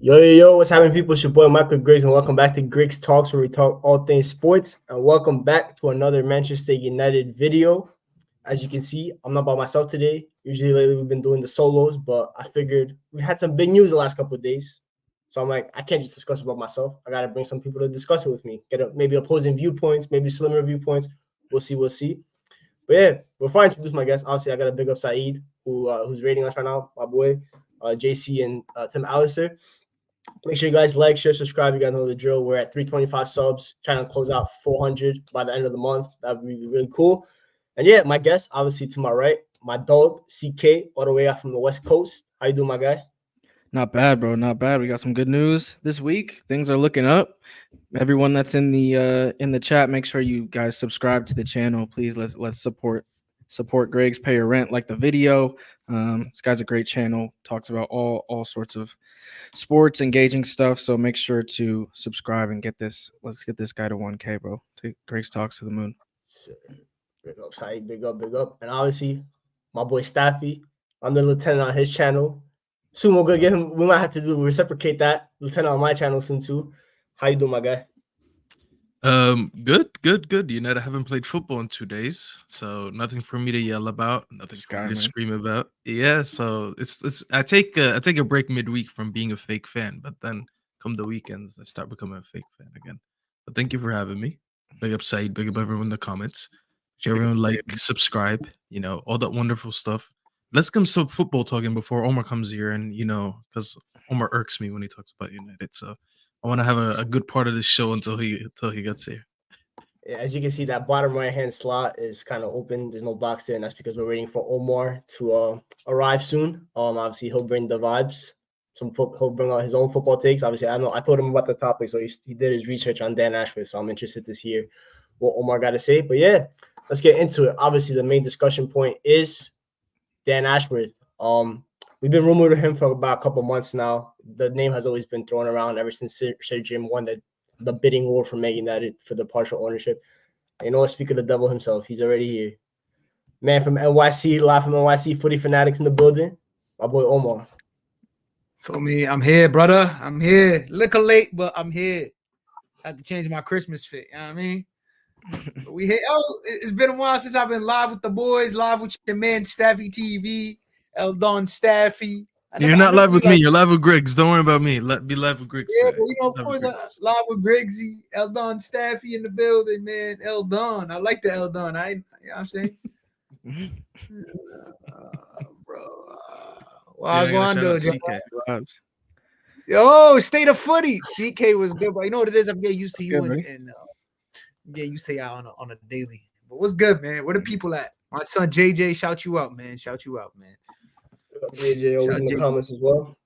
Yo, what's happening, people? It's your boy Michael Griggs, and welcome back to Griggs Talks, where we talk all things sports. And welcome back to another Manchester United video. As you can see, I'm not by myself today. Usually, lately, we've been doing the solos, but I figured we had some big news the last couple of days. So I'm like, I can't just discuss about myself. I got to bring some people to discuss it with me. Maybe opposing viewpoints, maybe similar viewpoints. We'll see. But yeah, before I introduce my guest, obviously, I got to big up Saeed, who's rating us right now, my boy, JC and Tim Allister. Make sure you guys like, share, subscribe. You guys know the drill. We're at 325 subs, trying to close out 400 by the end of the month. That would be really cool. And yeah, my guest, obviously to my right, my dog, CK, all the way out from the West Coast. How you doing, my guy? Not bad, bro. Not bad. We got some good news this week. Things are looking up. Everyone that's in the chat, make sure you guys subscribe to the channel. Please let's support Greg's Pay Your Rent, like the video. This guy's a great channel. Talks about all sorts of sports, engaging stuff. So make sure to subscribe and get this. Let's get this guy to 1K, bro. Take Greg's Talks to the moon. Big up, Saeed. Big up. And obviously, my boy Staffy. I'm the lieutenant on his channel. Soon we're gonna get him. We might have to reciprocate that lieutenant on my channel soon too. How you doing, my guy? Good. I haven't played football in 2 days, so nothing for me to yell about, nothing for me to scream about. Yeah, so it's I take a break midweek from being a fake fan, but then come the weekends, I start becoming a fake fan again. But thank you for having me. Big up Said, big up everyone in the comments. Should everyone like, subscribe, all that wonderful stuff. Let's get some football talking before Omar comes here, and because Omar irks me when he talks about United, so I want to have a good part of this show until he gets here. Yeah, as you can see, that bottom right-hand slot is kind of open. There's no box there, and that's because we're waiting for Omar to arrive soon. Obviously, he'll bring the vibes. He'll bring out his own football takes. Obviously, I told him about the topic, so he did his research on Dan Ashworth, so I'm interested to hear what Omar got to say. But yeah, let's get into it. Obviously, the main discussion point is Dan Ashworth. We've been rumored with him for about a couple months now. The name has always been thrown around ever since Sir Jim won the bidding war for Man United for the partial ownership. Speak of the devil himself, he's already here. Man from NYC, live from NYC, footy fanatics in the building. My boy Omar. For me, I'm here, brother. I'm here. Little late, but I'm here. I had to change my Christmas fit. You know what I mean? We here. It's been a while since I've been live with the boys, live with your man Staffy TV, Eldon Staffy. You're not live with me. You're live with Griggs. Don't worry about me. Be live with Griggs. Yeah, but of course, live with Griggsy, Eldon Staffy in the building, man. Eldon. I like the Eldon. You know what I'm saying? Bro. Yo, state of footy. CK was good, but you know what it is? I'm getting used to you and getting used to you on a daily. But what's good, man? Where the people at? My son JJ, shout you out, man. JJ over in the comments as well.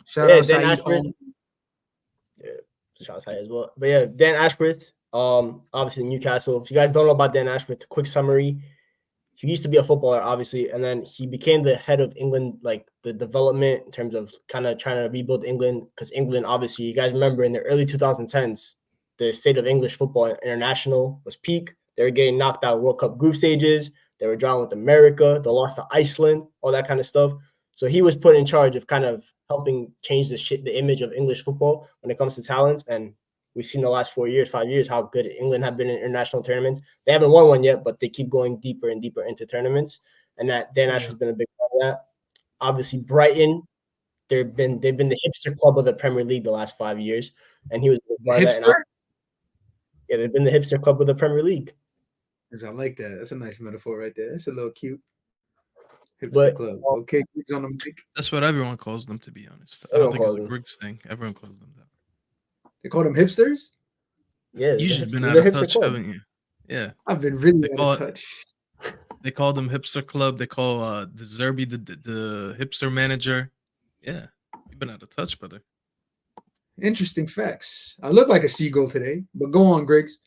Shout out Dan Ashworth. Yeah, shout out as well. But yeah, Dan Ashworth, obviously Newcastle. If you guys don't know about Dan Ashworth, quick summary. He used to be a footballer, obviously, and then he became the head of England, like the development in terms of kind of trying to rebuild England, because England, obviously, you guys remember in the early 2010s, the state of English football international was peak. They were getting knocked out World Cup group stages. They were drawing with America. They lost to Iceland, all that kind of stuff. So he was put in charge of kind of helping change the image of English football when it comes to talents. And we've seen the last 5 years, how good England have been in international tournaments. They haven't won one yet, but they keep going deeper and deeper into tournaments. And that Dan Ashworth's been a big part of that. Obviously, Brighton, they've been the hipster club of the Premier League the last 5 years. And he was part of that. Yeah, they've been the hipster club of the Premier League. I like that. That's a nice metaphor right there. That's a little cute. Hipster club. Okay, Griggs on the mic. That's what everyone calls them, to be honest. I don't think it's a Griggs thing. Everyone calls them that. They call them hipsters? Yeah. You've just been out of touch, haven't you? Yeah. I've been really out of touch. They call them hipster club. They call the Zerbi the hipster manager. Yeah. You've been out of touch, brother. Interesting facts. I look like a seagull today, but go on, Griggs.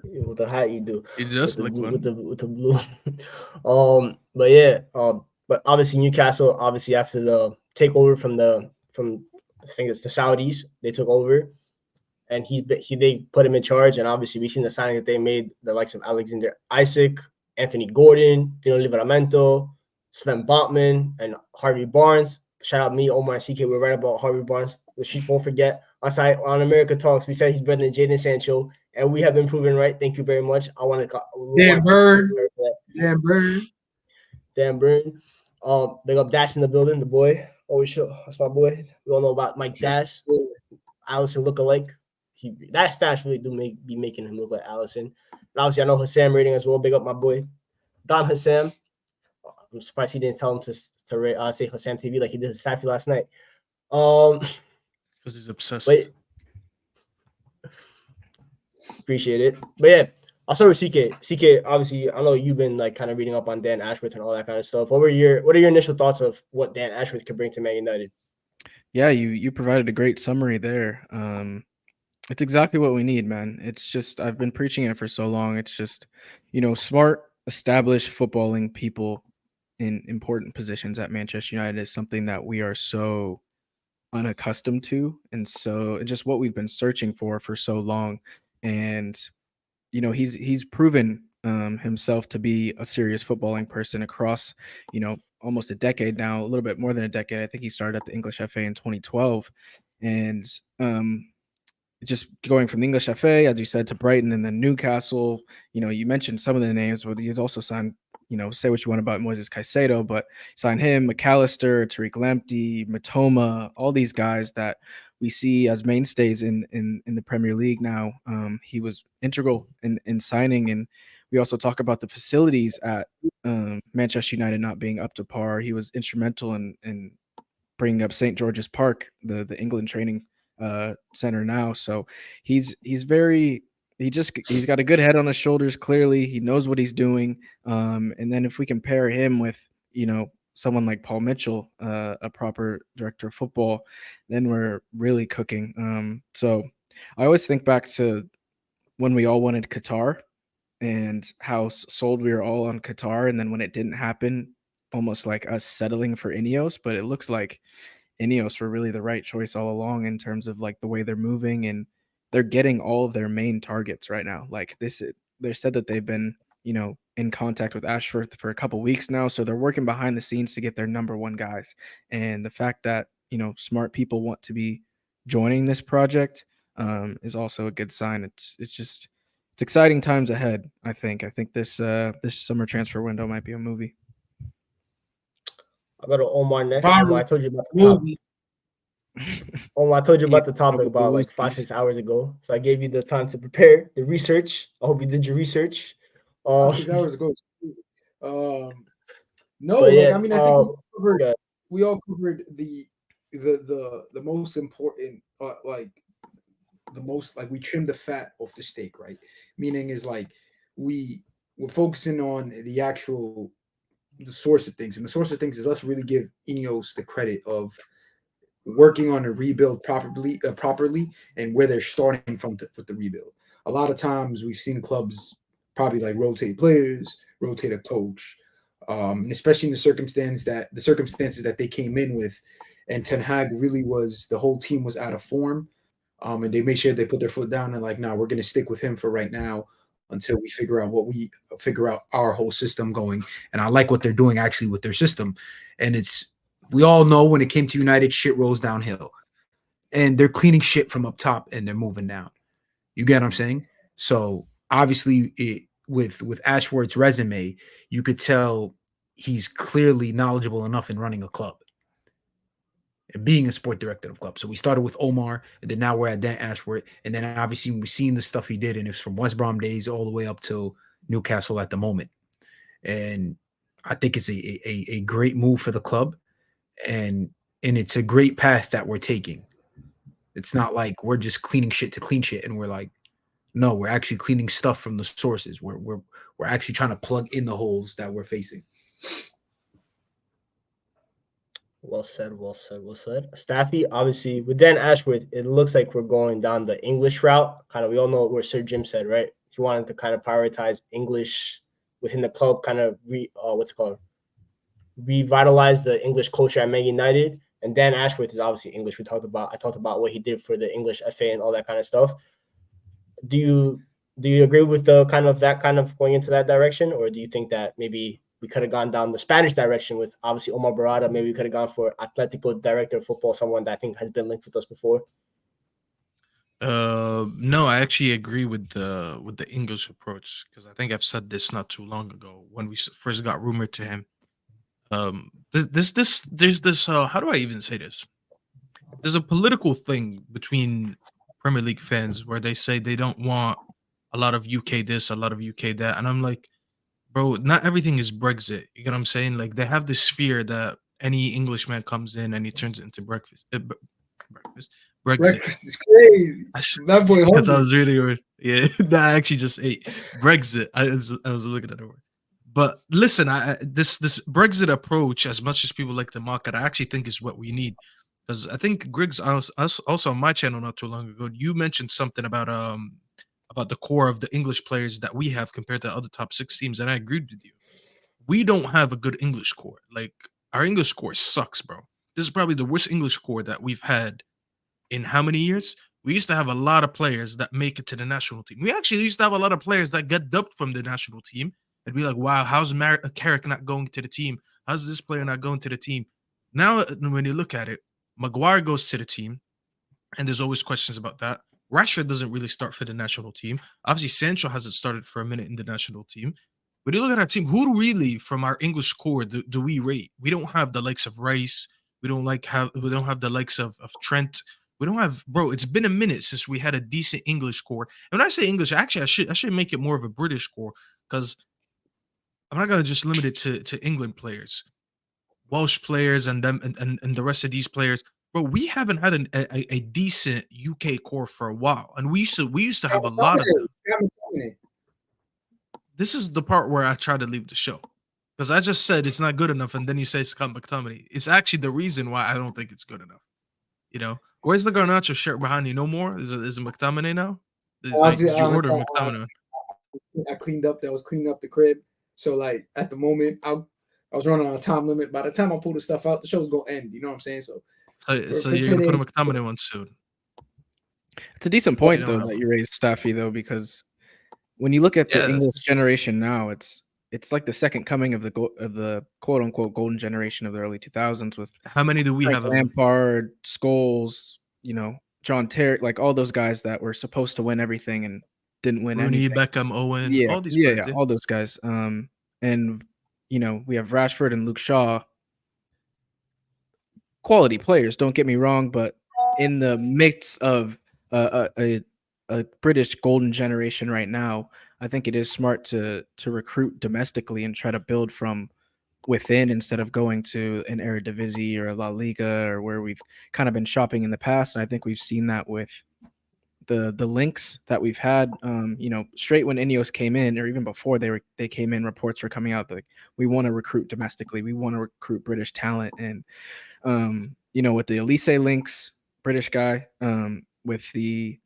With the hat you do. You just look one. With the blue. But yeah, but obviously Newcastle, obviously after the takeover from I think it's the Saudis, they took over, and they put him in charge. And obviously we've seen the signing that they made, the likes of Alexander Isak, Anthony Gordon, Dino Livramento, Sven Botman, and Harvey Barnes. shout out me, Omar, and CK. We're right about Harvey Barnes. The streets won't forget. On America Talks, we said he's better than Jaden Sancho, and we have been proven right. Thank you very much. I want to Dan Burn. Dan Burn. Dan Burn. Big up Dash in the building, the boy. Always show. That's my boy. We all know about Mike Dash. Allison look-alike. That stats really do be making him look like Allison. And obviously, I know Hassam rating as well. Big up my boy, Don Hassam. I'm surprised he didn't tell him to say Hassam TV like he did to Staffy last night. Because he's obsessed. Appreciate it. But yeah, I'll start with CK. CK, obviously, I know you've been like kind of reading up on Dan Ashworth and all that kind of stuff. What are your initial thoughts of what Dan Ashworth could bring to Man United? Yeah, you provided a great summary there. It's exactly what we need, man. It's just I've been preaching it for so long. It's just, smart, established footballing people in important positions at Manchester United is something that we are so unaccustomed to, and so just what we've been searching for so long. And he's proven himself to be a serious footballing person across almost a decade now, a little bit more than a decade. I think he started at the English FA in 2012, and just going from the English FA, as you said, to Brighton and then Newcastle. You mentioned some of the names, but he's also signed, say what you want about Moises Caicedo, but signed him, McAllister, Tariq Lamptey, Matoma, all these guys that we see as mainstays in the Premier League now. He was integral in signing, and we also talk about the facilities at Manchester United not being up to par. He was instrumental in bringing up St. George's Park, the England training center now. So he's got a good head on his shoulders. Clearly, he knows what he's doing. And then if we can pair him with someone like Paul Mitchell, a proper director of football, then we're really cooking. So I always think back to when we all wanted Qatar and how sold we were all on Qatar, and then when it didn't happen, almost like us settling for Ineos. But it looks like Ineos were really the right choice all along in terms of like the way they're moving, and they're getting all of their main targets right now. Like they said that they've been, in contact with Ashworth for a couple weeks now. So they're working behind the scenes to get their number one guys. And the fact that, smart people want to be joining this project is also a good sign. It's exciting times ahead. I think this summer transfer window might be a movie. I'll go to Omar next. Omar, I told you about the topic. Omar, I told you about the topic about like 5-6 hours ago. So I gave you the time to prepare the research. I hope you did your research. 6 hours ago. No, yeah, I think we all covered the most important, we trimmed the fat off the steak, right? Meaning is like we're focusing on the source of things, and the source of things is let's really give Ineos the credit of working on a rebuild properly, and where they're starting from with the rebuild. A lot of times we've seen clubs probably like rotate players, rotate a coach, and especially in the circumstances that they came in with, and Ten Hag really the whole team was out of form, and they made sure they put their foot down and like, we're going to stick with him for right now until we figure out our whole system going. And I like what they're doing actually with their system. And we all know when it came to United, shit rolls downhill, and they're cleaning shit from up top and they're moving down. You get what I'm saying? So obviously with Ashworth's resume, you could tell he's clearly knowledgeable enough in running a club and being a sport director of club. So we started with Omar, and then now we're at Dan Ashworth. And then obviously we've seen the stuff he did, and it's from West Brom days all the way up to Newcastle at the moment. And I think it's a great move for the club, and it's a great path that we're taking. It's not like we're just cleaning shit to clean shit, and we're like, no, we're actually cleaning stuff from the sources. We're actually trying to plug in the holes that we're facing. Well said. Staffy, obviously, with Dan Ashworth, it looks like we're going down the English route. Kind of, we all know where Sir Jim said, right? He wanted to kind of prioritize English within the club, kind of revitalize the English culture at Man United. And Dan Ashworth is obviously English. I talked about what he did for the English FA and all that kind of stuff. Do you agree with that kind of going into that direction, or do you think that maybe we could have gone down the Spanish direction with obviously Omar Barada. Maybe we could have gone for Atletico director of football, someone that I think has been linked with us before. No, I actually agree with the English approach because I think I've said this not too long ago when we first got rumored to him. There's this. How do I even say this? There's a political thing between Premier League fans where they say they don't want a lot of UK this, a lot of UK that, and I'm like, bro, not everything is Brexit. You get what I'm saying? Like they have this fear that any Englishman comes in and he turns it into breakfast, Brexit. Breakfast is crazy. That boy Because I hungry. was really weird. Yeah, no, I actually just ate Brexit. I was looking at the word. But listen, this Brexit approach, as much as people like to mock it, I actually think is what we need. Because I think Griggs also on my channel not too long ago, you mentioned something about the core of the English players that we have compared to other top 6 teams, and I agreed with you. We don't have a good English core. Like our English core sucks, bro. This is probably the worst English core that we've had in how many years? We used to have a lot of players that make it to the national team. We actually used to have a lot of players that get dubbed from the national team and be like, wow, how's Carrick not going to the team? How's this player not going to the team? Now, when you look at it, Maguire goes to the team, and there's always questions about that. Rashford doesn't really start for the national team. Obviously, Sancho hasn't started for a minute in the national team. When you look at our team, who really from our English core do we rate? We don't have the likes of Rice. We don't have the likes of Trent. We don't have, bro. It's been a minute since we had a decent English core. And when I say English, actually, I should make it more of a British core because I'm not gonna just limit it to England players, Welsh players, and them and the rest of these players. Bro, we haven't had a decent UK core for a while, and we used to have a lot of them. This is the part where I try to leave the show because I just said it's not good enough, and then you say Scott McTominay. It's actually the reason why I don't think it's good enough. You know, where's the Garnacho shirt behind you? No more. Is it McTominay now? Like, did you order McTominay? I cleaned up. That was cleaning up the crib. So like at the moment, I was running on a time limit. By the time I pull the stuff out, the show's gonna end. You know what I'm saying? So you're gonna put a McTominay one soon. It's a decent point though that you raised, Staffy, though, because when you look at the English generation now, it's like the second coming of the quote unquote golden generation of the early 2000s. With how many do we have? Lampard, Scholes, John Terry, like all those guys that were supposed to win everything and didn't win anything. Beckham, Owen, all these players, all those guys. And we have Rashford and Luke Shaw, quality players. Don't get me wrong, but in the mix of a British golden generation right now, I think it is smart to recruit domestically and try to build from within instead of going to an Eredivisie or a La Liga or where we've kind of been shopping in the past. And I think we've seen that with the links that we've had. Straight when Ineos came in, or even before they came in, reports were coming out that we want to recruit domestically, we want to recruit British talent, and with the Elise links, British guy, with the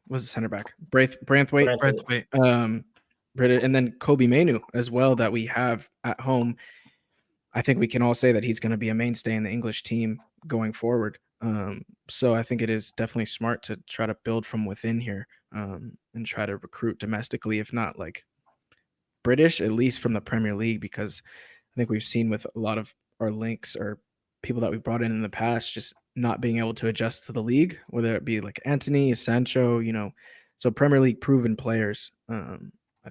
what's the center back? Branthwaite. And then Kobe Mainu as well that we have at home. I think we can all say that he's going to be a mainstay in the English team going forward. So I think it is definitely smart to try to build from within here, and try to recruit domestically, if not like British, at least from the Premier League, because I think we've seen with a lot of our links or people that we brought in the past just not being able to adjust to the league, whether it be like Anthony, Sancho, so Premier League proven players, I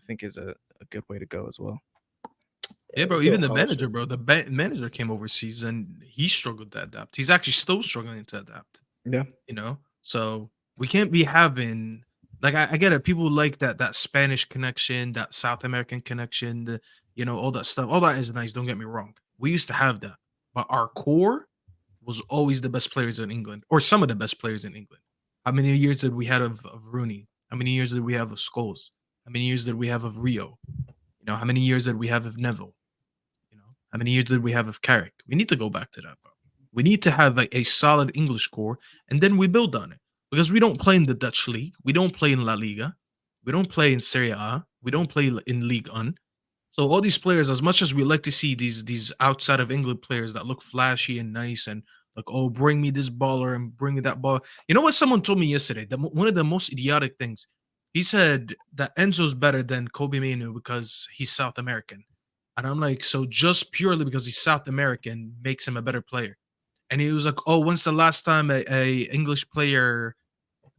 think is a good way to go as well. Yeah, bro. Even the manager, bro. The manager came overseas and he struggled to adapt. He's actually still struggling to adapt. Yeah. So we can't be having, like, I get it. People like that Spanish connection, that South American connection, all that stuff. All that is nice. Don't get me wrong. We used to have that. But our core was always the best players in England, or some of the best players in England. How many years did we have of Rooney? How many years did we have of Scholes? How many years did we have of Rio? How many years did we have of Neville? How many years did we have of Carrick? We need to go back to that, bro. We need to have a solid English core, and then we build on it. Because we don't play in the Dutch league. We don't play in La Liga. We don't play in Serie A. We don't play in Ligue 1. So all these players, as much as we like to see these outside of England players that look flashy and nice and like, oh, bring me this baller and bring me that ball. You know what someone told me yesterday? One of the most idiotic things. He said that Enzo's better than Kobe Manu because he's South American. And I'm like, so just purely because he's South American makes him a better player. And he was like, oh, when's the last time a English player,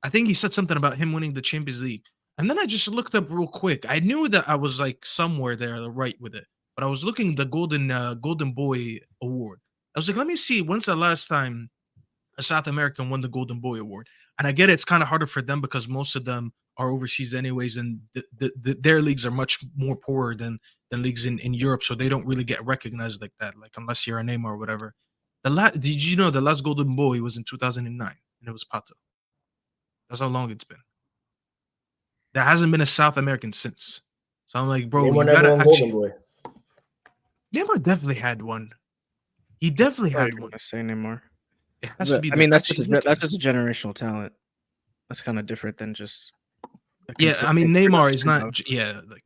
I think he said something about him winning the Champions League. And then I just looked up real quick. I knew that I was like somewhere there right with it, but I was looking the Golden Boy Award. I was like, let me see when's the last time a South American won the Golden Boy Award. And I get it's kind of harder for them because most of them are overseas anyways, and their leagues are much more poorer than leagues in Europe, so they don't really get recognized like that, like unless you're a Neymar or whatever. Did you know the last Golden Boy was in 2009, and it was Pato. That's how long it's been. There hasn't been a South American since. So I'm like, bro, Neymar you gotta actually. Golden Boy. Neymar definitely had one. He definitely had one. I say Neymar. It has to be. I mean, that's just a generational talent. That's kind of different than just. Yeah, I mean, Neymar is not. Yeah, like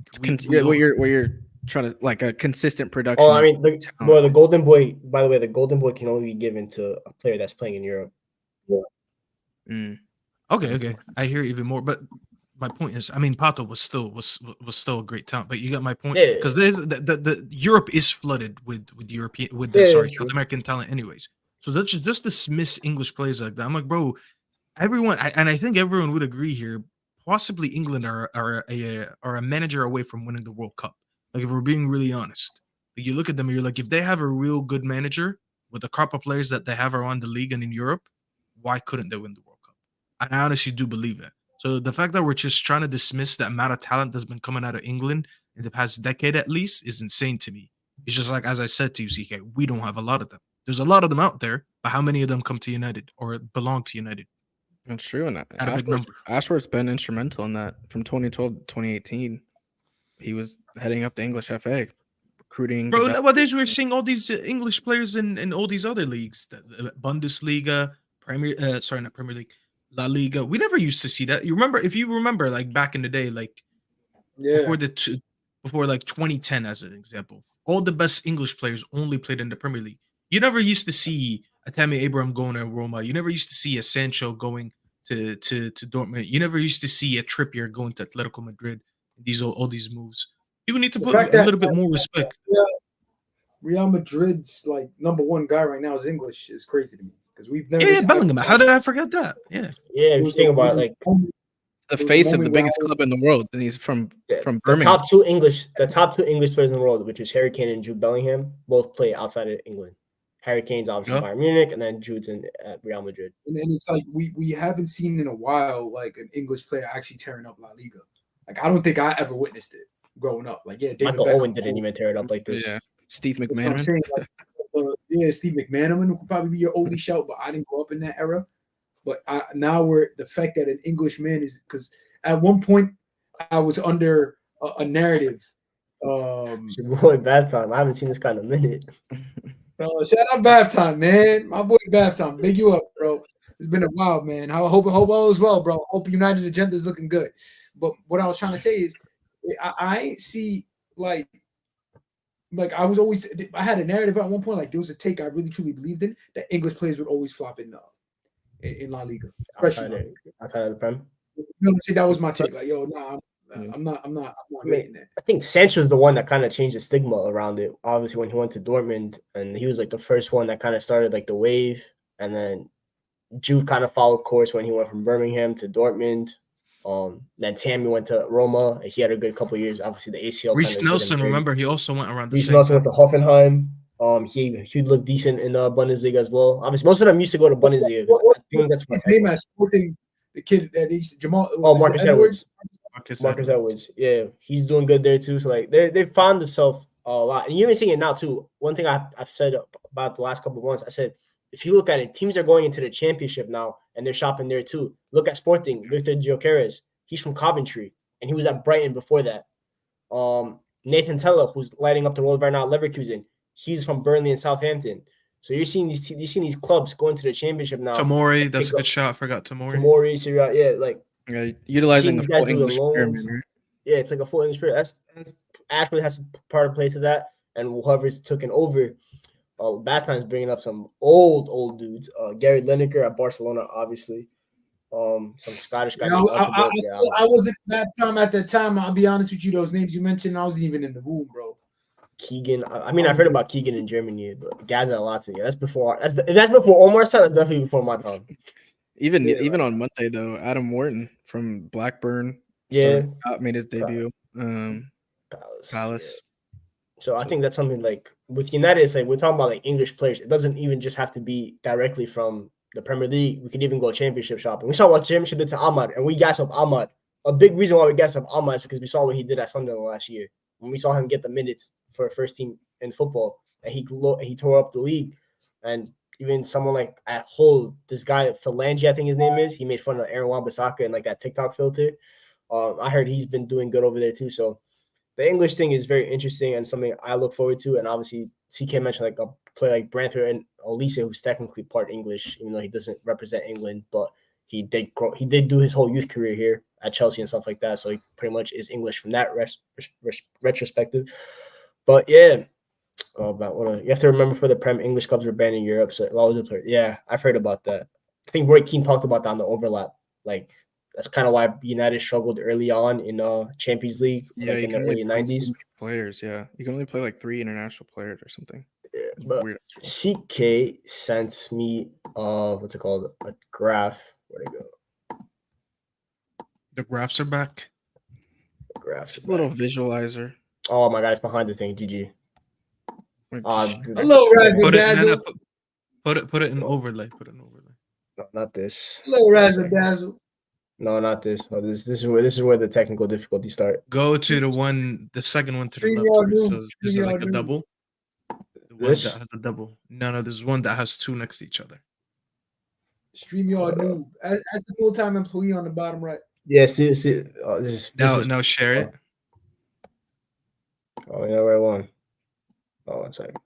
what you're trying to like a consistent production. Oh, I mean, the Golden Boy. By the way, the Golden Boy can only be given to a player that's playing in Europe. Yeah. Okay, I hear even more, but my point is, I mean, Pato was still a great talent, but you got my point because there's the Europe is flooded with South American talent, anyways. So let's just dismiss English players like that. I'm like, bro, everyone, and I think everyone would agree here. Possibly England are a manager away from winning the World Cup. Like if we're being really honest, like, you look at them and you're like, if they have a real good manager with the crop of players that they have around the league and in Europe, why couldn't they win the World Cup? I honestly do believe it. So the fact that we're just trying to dismiss the amount of talent that's been coming out of England in the past decade at least is insane to me. It's just like, as I said to you, CK, we don't have a lot of them. There's a lot of them out there, but how many of them come to United or belong to United? That's true. And at a big number. Ashworth's been instrumental in that from 2012 to 2018. He was heading up the English FA, recruiting. Bro, nowadays we're seeing all these English players in all these other leagues, the Bundesliga, not Premier League, La Liga. We never used to see that. If you remember, like back in the day, like before like 2010, as an example, all the best English players only played in the Premier League. You never used to see a Tammy Abraham going to Roma. You never used to see a Sancho going to Dortmund. You never used to see a Trippier going to Atletico Madrid. All these moves. People need to put a little bit more respect. Real Madrid's like number one guy right now is English. Is crazy to me because we've never. Yeah, Bellingham. How did I forget that? Yeah. If you think about it, like the face of the biggest club in the world, and he's from Birmingham. The top two English players in the world, which is Harry Kane and Jude Bellingham, both play outside of England. Harry Kane's obviously Bayern Munich, and then Jude's at Real Madrid. And it's like we haven't seen in a while like an English player actually tearing up La Liga. Like I don't think I ever witnessed it growing up. Like Michael Owen didn't even tear it up like this. Yeah, Steve McManaman. Steve McManaman would probably be your oldie shout, but I didn't grow up in that era. But now the fact that an Englishman is because at one point I was under a narrative. It's your boy Bath Time. I haven't seen this guy in a minute. Shout out Bath Time, man. My boy Bath Time. Big you up, bro. It's been a while, man. I hope all is well, bro. Hope United agenda is looking good. But what I was trying to say is I see like I had a narrative at one point, like there was a take I really truly believed in that English players would always flop in La Liga. Outside of the Prem. You know what I'm saying? That was my take. Like, yo, I'm not making that. I think Sancho's the one that kind of changed the stigma around it. Obviously, when he went to Dortmund, and he was like the first one that kind of started like the wave, and then Jude kind of followed course when he went from Birmingham to Dortmund. Then Tammy went to Roma. He had a good couple of years. Obviously, the ACL. Reece Nelson, remember, he also went around the Reece same Nelson time. went to Hoffenheim. He looked decent in the Bundesliga as well. Obviously, most of them used to go to Bundesliga. What's his name at Sporting? The kid that Jamal. Marcus Edwards. Marcus Edwards. Yeah, he's doing good there too. So like they found themselves a lot, and you're even seeing it now too. One thing I've said about the last couple of months, I said if you look at it, teams are going into the championship now, and they're shopping there too. Look at Sporting. Victor Gyökeres. He's from Coventry, and he was at Brighton before that. Nathan Tella, who's lighting up the road right now at Leverkusen, he's from Burnley and Southampton. So you're seeing these clubs going to the championship now. Tamori, that's a good shot. I forgot Tamori. Tamori, Syria, utilizing the full English pyramid. Yeah, it's like a full English pyramid. That's Ashworth has part of play to that, and whoever's taken over. Bad Times bringing up some old dudes. Gary Lineker at Barcelona, obviously. Some Scottish guy. Yeah, Yeah, I wasn't that time at that time. I'll be honest with you, those names you mentioned, I wasn't even in the room, bro. Keegan. I mean, I've heard about Keegan in Germany, but Gaza Latvia. That's before. That's before Omar's time. That's definitely before my time. Even on Monday though, Adam Wharton from Blackburn made his debut. Palace. Yeah. So I think that's something like with United, it's like we're talking about like English players. It doesn't even just have to be directly from the Premier League. We could even go championship shopping. We saw what championship did to Ahmad, and we gassed up Ahmad. A big reason why we gassed up Ahmad is because we saw what he did at Sunderland last year. When we saw him get the minutes for first team in football, and he tore up the league. And even someone like at Hull, this guy Phalange, I think his name is, he made fun of Aaron Wan-Bissaka and like that TikTok filter. I heard he's been doing good over there too. So the English thing is very interesting and something I look forward to. And obviously, CK mentioned like a player like Brantford and Olise, who's technically part English, even though he doesn't represent England, but he did do his whole youth career here at Chelsea and stuff like that. So he pretty much is English from that retrospective. But yeah, you have to remember for the Prem, English clubs were banned in Europe. So yeah, I've heard about that. I think Roy Keane talked about that on the overlap. Like that's kind of why United struggled early on in Champions League, like in the early 90s. Players, yeah, you can only play like 3 international players or something. Yeah, but weird. CK sent me what's it called? A graph. Where'd it go? The graphs are back. The graphs. A little visualizer. Oh my god, it's behind the thing. GG. Hello, Razzle Dazzle. Put it in overlay. Put it in overlay. No, not this. Hello, Razzle Dazzle. No, not this. Oh, this is where the technical difficulties start. Go to the second one to the left. So is it like a double? The one that has a double. No, there's one that has 2 next to each other. StreamYard noob. That's the full-time employee on the bottom right. Yeah, see. Now share it. Oh, yeah, right one. Oh, one second.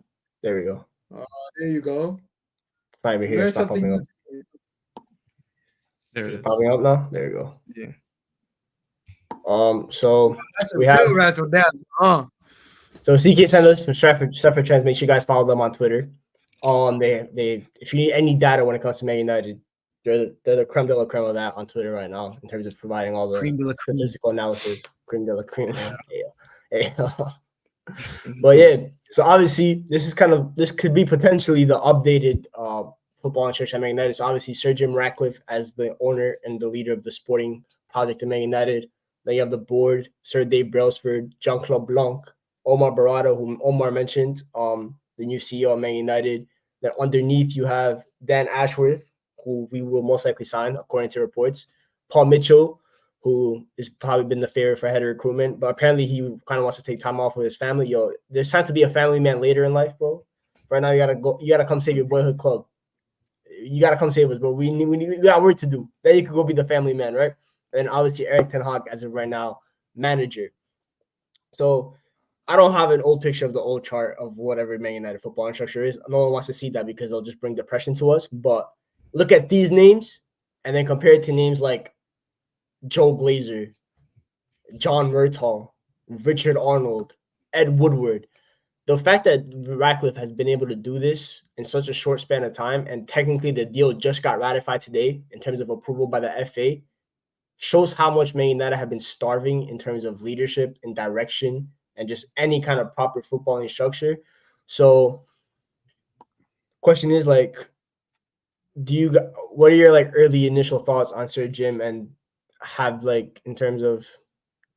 There we go. There you go. It's not even here. It's not popping up. There it is. Popping up now? There you go. Yeah. So that's we have Razzle Dazzle. So CK sent us from Stafford Trends. Make sure you guys follow them on Twitter. They if you need any data when it comes to Man United, they're the creme de la creme of that on Twitter right now in terms of providing all the statistical analysis. Creme de la creme. Yeah. But yeah, so obviously this could be potentially the updated football and church at Man United. So obviously Sir Jim Ratcliffe as the owner and the leader of the sporting project of Man United. Then you have the board, Sir Dave Brailsford, Jean-Claude Blanc, Omar Barada, whom Omar mentioned, the new CEO of Man United. Then underneath you have Dan Ashworth, who we will most likely sign according to reports. Paul Mitchell, who has probably been the favorite for head of recruitment, but apparently he kind of wants to take time off with his family. Yo, there's time to be a family man later in life, bro. Right now, you gotta come save your boyhood club. You gotta come save us, bro. We got work to do. Then you could go be the family man, right? And obviously Eric Ten Hag, as of right now, manager. So I don't have an old picture of the old chart of whatever Man United football structure is. No one wants to see that because they'll just bring depression to us. But look at these names and then compare it to names like Joe Glazer, John Murtaugh, Richard Arnold, Ed Woodward. The fact that Ratcliffe has been able to do this in such a short span of time, and technically the deal just got ratified today in terms of approval by the FA, shows how much Man United have been starving in terms of leadership and direction and just any kind of proper footballing structure. So question is like, what are your like early initial thoughts on Sir Jim and have like in terms of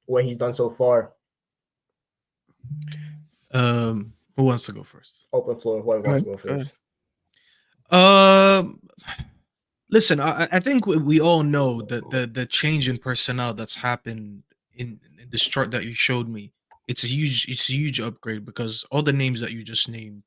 what he's done so far? Who wants to go first? Open floor. Whoever wants to go first. Listen, I think we all know that the change in personnel that's happened in this chart that you showed me. It's a huge upgrade because all the names that you just named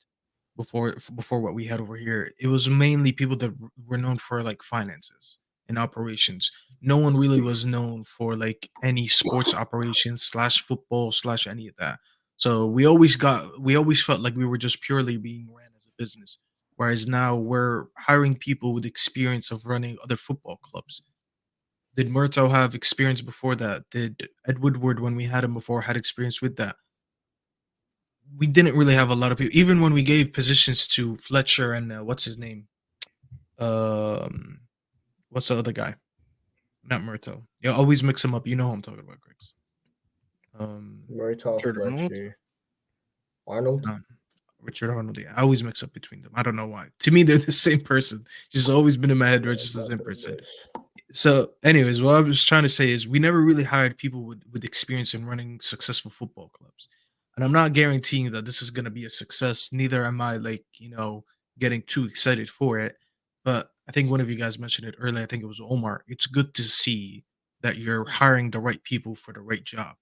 before what we had over here, it was mainly people that were known for like finances and operations. No one really was known for like any sports operations / football / any of that. So we always felt like we were just purely being ran as a business. Whereas now we're hiring people with experience of running other football clubs. Did Murtaugh have experience before that? Did Ed Woodward, when we had him before, had experience with that? We didn't really have a lot of people. Even when we gave positions to Fletcher and what's his name? What's the other guy? not Murtaugh. You always mix them up. You know who I'm talking about, Griggs. Murtaugh, Richard Arnold? Fletcher, Arnold. Richard Arnold. Yeah, I always mix up between them. I don't know why. To me, they're the same person. Just always been in my head. They're just the same person. So, anyways, what I was trying to say is we never really hired people with experience in running successful football clubs. And I'm not guaranteeing that this is going to be a success. Neither am I, getting too excited for it. But I think one of you guys mentioned it earlier. I think it was Omar. It's good to see that you're hiring the right people for the right job.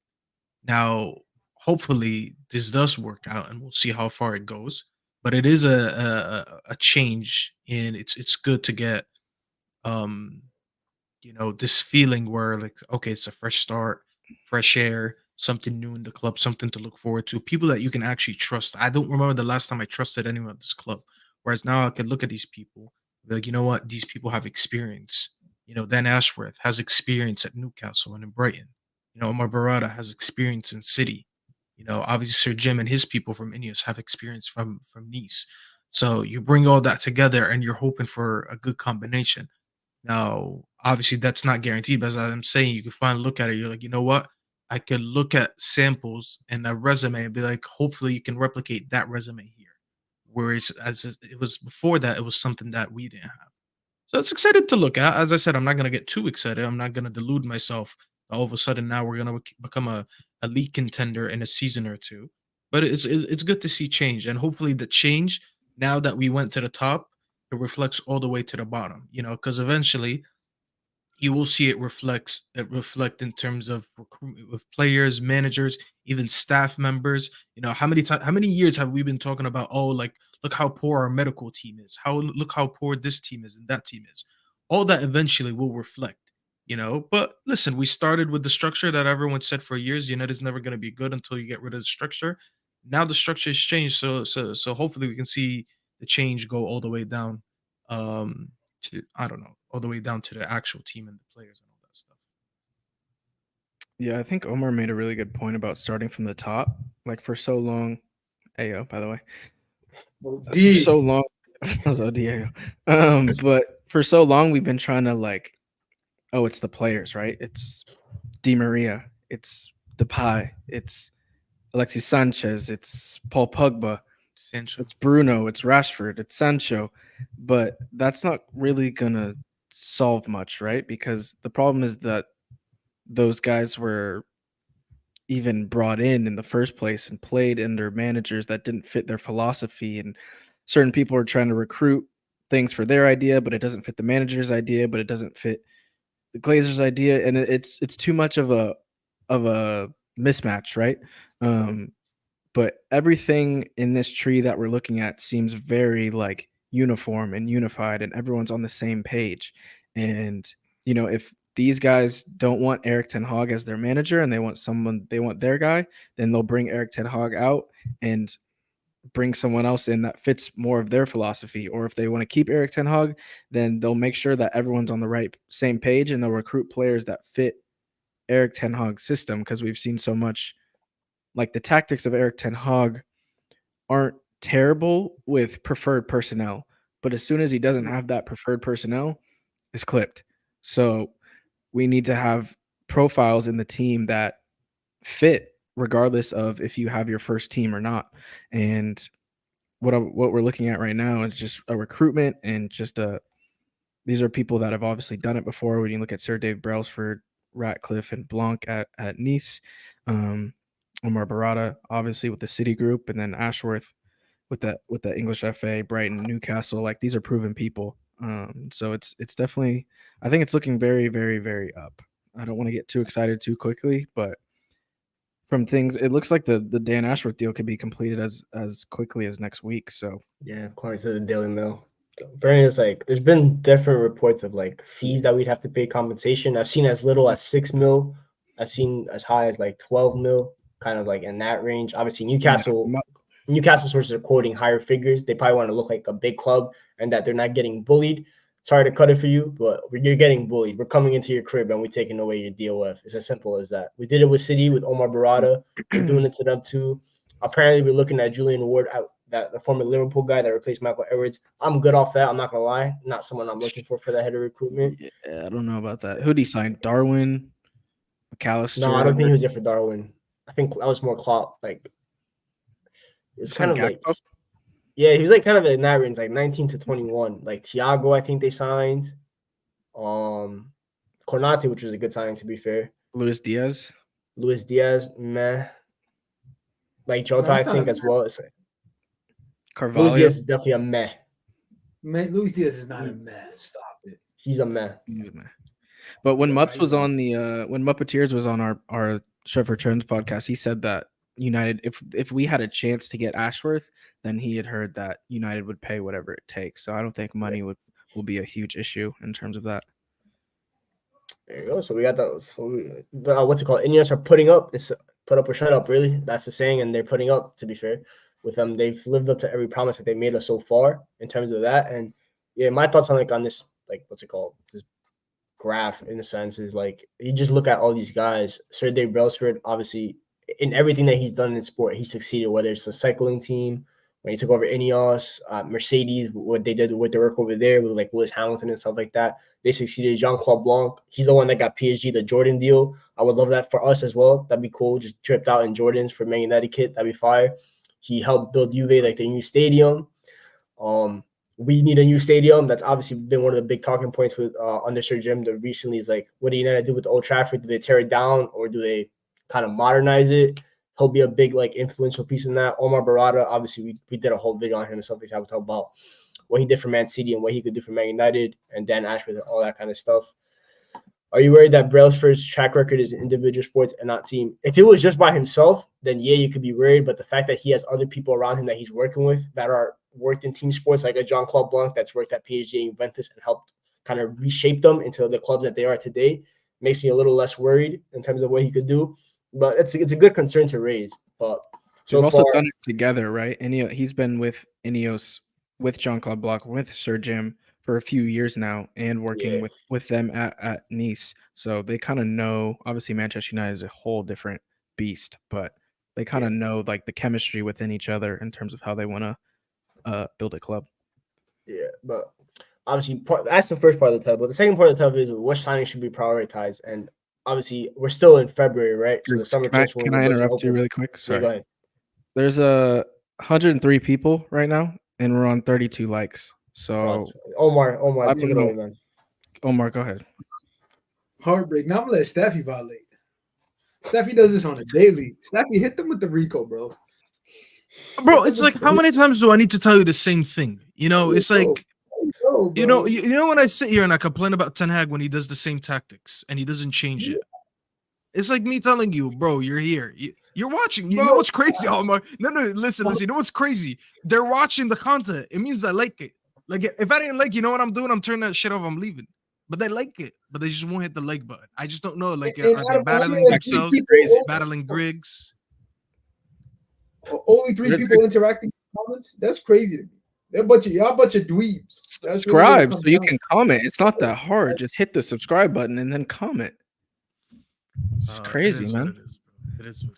Now, hopefully, this does work out, and we'll see how far it goes. But it is a change, and it's good to get um this feeling where like, okay, it's a fresh start, fresh air, something new in the club, something to look forward to, people that you can actually trust. I don't remember the last time I trusted anyone at this club. Whereas now I can look at these people, be like, you know what, these people have experience. Dan Ashworth has experience at Newcastle and in Brighton. Omar Barada has experience in City. Obviously Sir Jim and his people from Ineos have experience from Nice. So you bring all that together and you're hoping for a good combination. Now, obviously, that's not guaranteed, but as I'm saying, you can finally look at it. You're like, you know what? I could look at samples and a resume and be like, hopefully, you can replicate that resume here. Whereas, it was before that, it was something that we didn't have. So it's excited to look at. As I said, I'm not going to get too excited. I'm not going to delude myself. All of a sudden, now we're going to become a league contender in a season or two. But it's good to see change. And hopefully, the change, now that we went to the top, it reflects all the way to the bottom, because eventually you will see it reflect in terms of recruitment with players, managers, even staff members. How many years have we been talking about, oh, like, look how poor our medical team is, look how poor this team is and that team is. All that eventually will reflect. But listen, we started with the structure that everyone said for years, United's never going to be good until you get rid of the structure. Now the structure has changed, so hopefully we can see the change go all the way down, to, I don't know, all the way down to the actual team and the players and all that stuff. Yeah, I think Omar made a really good point about starting from the top. Like for so long, Ayo, by the way, for so long, but for so long we've been trying to like, oh, it's the players, right? It's Di Maria, it's Depay, it's Alexis Sanchez, it's Paul Pogba, Sancho. it's Bruno, it's Rashford, it's Sancho, but that's not really gonna solve much, right? Because the problem is that those guys were even brought in the first place and played under managers that didn't fit their philosophy, and certain people are trying to recruit things for their idea, but it doesn't fit the manager's idea, but it doesn't fit the Glazers' idea, and it's too much of a mismatch, right? But everything in this tree that we're looking at seems very like uniform and unified, and everyone's on the same page. And if these guys don't want Eric Ten Hag as their manager and they want their guy, then they'll bring Eric Ten Hag out and bring someone else in that fits more of their philosophy. Or if they want to keep Eric Ten Hag, then they'll make sure that everyone's on the same page, and they'll recruit players that fit Eric Ten Hag's system, because we've seen so much. Like the tactics of Eric Ten Hag aren't terrible with preferred personnel, but as soon as he doesn't have that preferred personnel, it's clipped. So we need to have profiles in the team that fit regardless of if you have your first team or not. And what we're looking at right now is just a recruitment and just these are people that have obviously done it before. When you look at Sir Dave Brailsford, Ratcliffe, and Blanc at Nice, Omar Barada, obviously with the City Group, and then Ashworth with the English FA, Brighton, Newcastle. Like these are proven people. So it's definitely, I think it's looking very, very, very up. I don't want to get too excited too quickly, but from things, it looks like the Dan Ashworth deal could be completed as quickly as next week. So yeah, according to the Daily Mail. Apparently, it's like there's been different reports of like fees that we'd have to pay compensation. I've seen as little as 6 mil. I've seen as high as like 12 mil, kind of like in that range. Obviously, Newcastle sources are quoting higher figures. They probably want to look like a big club and that they're not getting bullied. Sorry to cut it for you, but you're getting bullied. We're coming into your crib and we're taking away your DOF. It's as simple as that. We did it with City, with Omar Barada. We're doing it to them too. Apparently, we're looking at Julian Ward. the former Liverpool guy that replaced Michael Edwards. I'm good off that. I'm not gonna lie. Not someone I'm looking for that head of recruitment. Yeah, I don't know about that. Who'd he sign? Darwin, McAllister. No, I don't think he was there for Darwin. I think that was more Klopp. Like it's kind of like, yeah, he was like kind of in that range, like 19 to 21. Like Thiago, I think they signed. Konate, which was a good signing to be fair. Luis Diaz, meh. Like Jota, I think as well. It's like Carvalho. Luis Diaz is definitely a meh. Man, Luis Diaz is not a meh. Stop it. He's a meh. But when Mups was on when Muppeteers was on our Sheffer Trends podcast, he said that United, if we had a chance to get Ashworth, then he had heard that United would pay whatever it takes. So I don't think money will be a huge issue in terms of that. There you go. So we got those. What's it called? Indians are putting up. It's put up or shut up, really. That's the saying, and they're putting up, to be fair. With them, they've lived up to every promise that they made us so far in terms of that. And yeah, my thoughts on this, what's it called? This graph, in a sense, is like, you just look at all these guys. Sergey Brailsford, obviously, in everything that he's done in sport, he succeeded, whether it's the cycling team, when he took over Ineos, Mercedes, what they did with their work over there with like Lewis Hamilton and stuff like that. They succeeded. Jean-Claude Blanc, he's the one that got PSG, the Jordan deal. I would love that for us as well. That'd be cool. Just tripped out in Jordans for Man United kit. That'd be fire. He helped build Juve, like the new stadium. We need a new stadium. That's obviously been one of the big talking points with under Sir Jim. The recently is like, what do United do with the Old Trafford? Do they tear it down or do they kind of modernize it? He'll be a big influential piece in that. Omar Barada, obviously we did a whole video on him and stuff like that. We talk about what he did for Man City and what he could do for Man United, and Dan Ashworth and all that kind of stuff. Are you worried that Brailsford's track record is in individual sports and not team? If it was just by himself, then yeah, you could be worried. But the fact that he has other people around him that he's working with that are worked in team sports, like a Jean-Claude Blanc that's worked at PSG and Juventus and helped kind of reshape them into the clubs that they are today, makes me a little less worried in terms of what he could do. But it's a good concern to raise. But so we've also done it together, right? He's been with Ineos, with Jean-Claude Blanc, with Sir Jim for a few years now, and working with them at Nice. So they kind of know. Obviously, Manchester United is a whole different beast, but they kind of know like the chemistry within each other in terms of how they want to build a club. Yeah, but obviously that's the first part of the tub. But the second part of the tub is what signing should be prioritized. And obviously, we're still in February, right? So the summer can I interrupt you really quick? Sorry. Yeah, go ahead. There's 103 people right now, and we're on 32 likes. So Omar, take it away, man. Omar, go ahead. Heartbreak. Now I'm gonna let Staffy violate. Staffy does this on a daily. Staffy, hit them with the Rico, bro. Bro, it's like, how many times do I need to tell you the same thing? You know, it's like, you know when I sit here and I complain about Ten Hag when he does the same tactics and he doesn't change it. It's like me telling you, bro, you're here. You're watching. You know what's crazy, Omar? No, listen. You know what's crazy? They're watching the content. It means I like it. Like, if I didn't like, you know what I'm doing? I'm turning that shit off. I'm leaving. But they like it. But they just won't hit the like button. I just don't know. Like, are they battling themselves? Battling Griggs? Only 3 people interacting in the comments? That's crazy to me. Y'all a bunch of dweebs. Subscribe so you can comment. It's not that hard. Just hit the subscribe button and then comment. It's crazy, man. It is what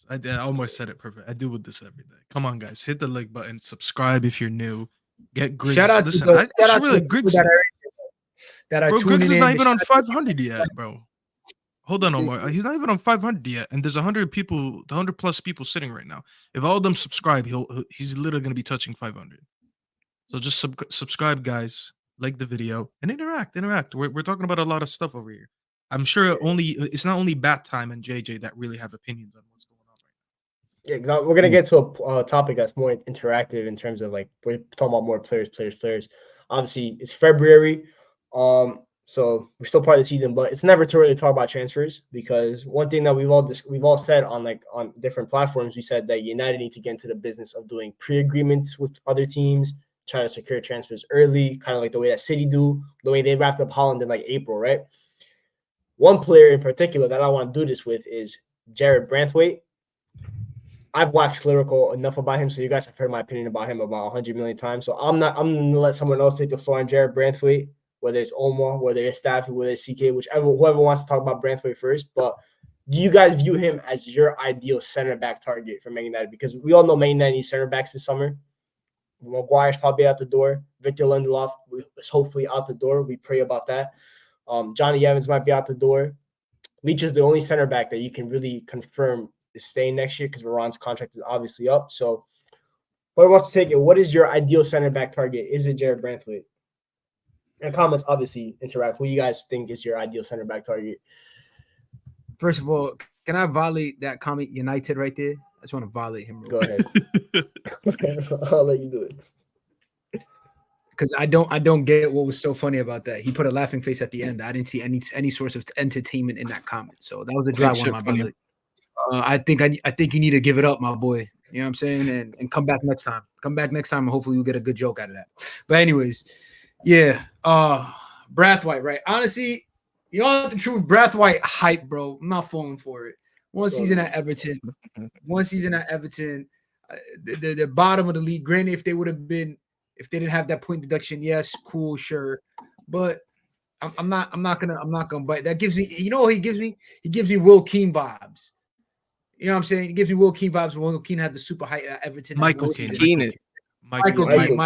it is. I almost said it perfect. I do with this every day. Come on, guys. Hit the like button. Subscribe if you're new. Get Griggs. Shout out Listen, to really Griggs. Bro, Griggs is not even on 500 yet, bro. Hold on, Omar. He's not even on 500 yet, and there's 100 plus people sitting right now. If all of them subscribe, he's literally going to be touching 500. So just subscribe, guys. Like the video and interact. We're talking about a lot of stuff over here. I'm sure it's not only Bat Time and JJ that really have opinions on what's going on right now. Yeah, we're gonna get to a topic that's more interactive in terms of like we're talking about more players. Obviously, it's February, so we're still part of the season, but it's never too early to talk about transfers because one thing that we've all said on different platforms, we said that United need to get into the business of doing pre-agreements with other teams, trying to secure transfers early, kind of like the way that City do, the way they wrapped up Holland in like April, right? One player in particular that I want to do this with is Jared Branthwaite. I've watched lyrical enough about him, so you guys have heard my opinion about him about 100 million times. So I'm gonna let someone else take the floor on Jared Branthwaite, whether it's Omar, whether it's Staffy, whether it's CK, whoever wants to talk about Branthwaite first. But do you guys view him as your ideal center back target for Man United? Because we all know Man United needs center backs this summer. Maguire's probably out the door. Victor Lindelof is hopefully out the door. We pray about that. Johnny Evans might be out the door. Leach is the only center back that you can really confirm is staying next year because Varane's contract is obviously up. So, whoever wants to take it, what is your ideal center back target? Is it Jared Branthwaite? And comments obviously interact. Who you guys think is your ideal center back target? First of all, can I violate that comment United right there? I just want to violate him. Go ahead. I'll let you do it. Because I don't get what was so funny about that. He put a laughing face at the end. I didn't see any source of entertainment in that comment. So that was a dry one, my brother. I think you need to give it up, my boy. You know what I'm saying? And come back next time. Come back next time, and hopefully you'll get a good joke out of that. But anyways, yeah. Brathwaite, right? Honestly, you know the truth. Brathwaite hype, bro. I'm not falling for it. One season at Everton. The bottom of the league. Granted, if they didn't have that point deduction, yes, cool, sure. But I'm not gonna bite. That gives me, you know what he gives me? He gives me Will Keane vibes. You know what I'm saying? He gives me Will Keane vibes when Will Keane had the super height at Everton. Michael Keane. Michael Keane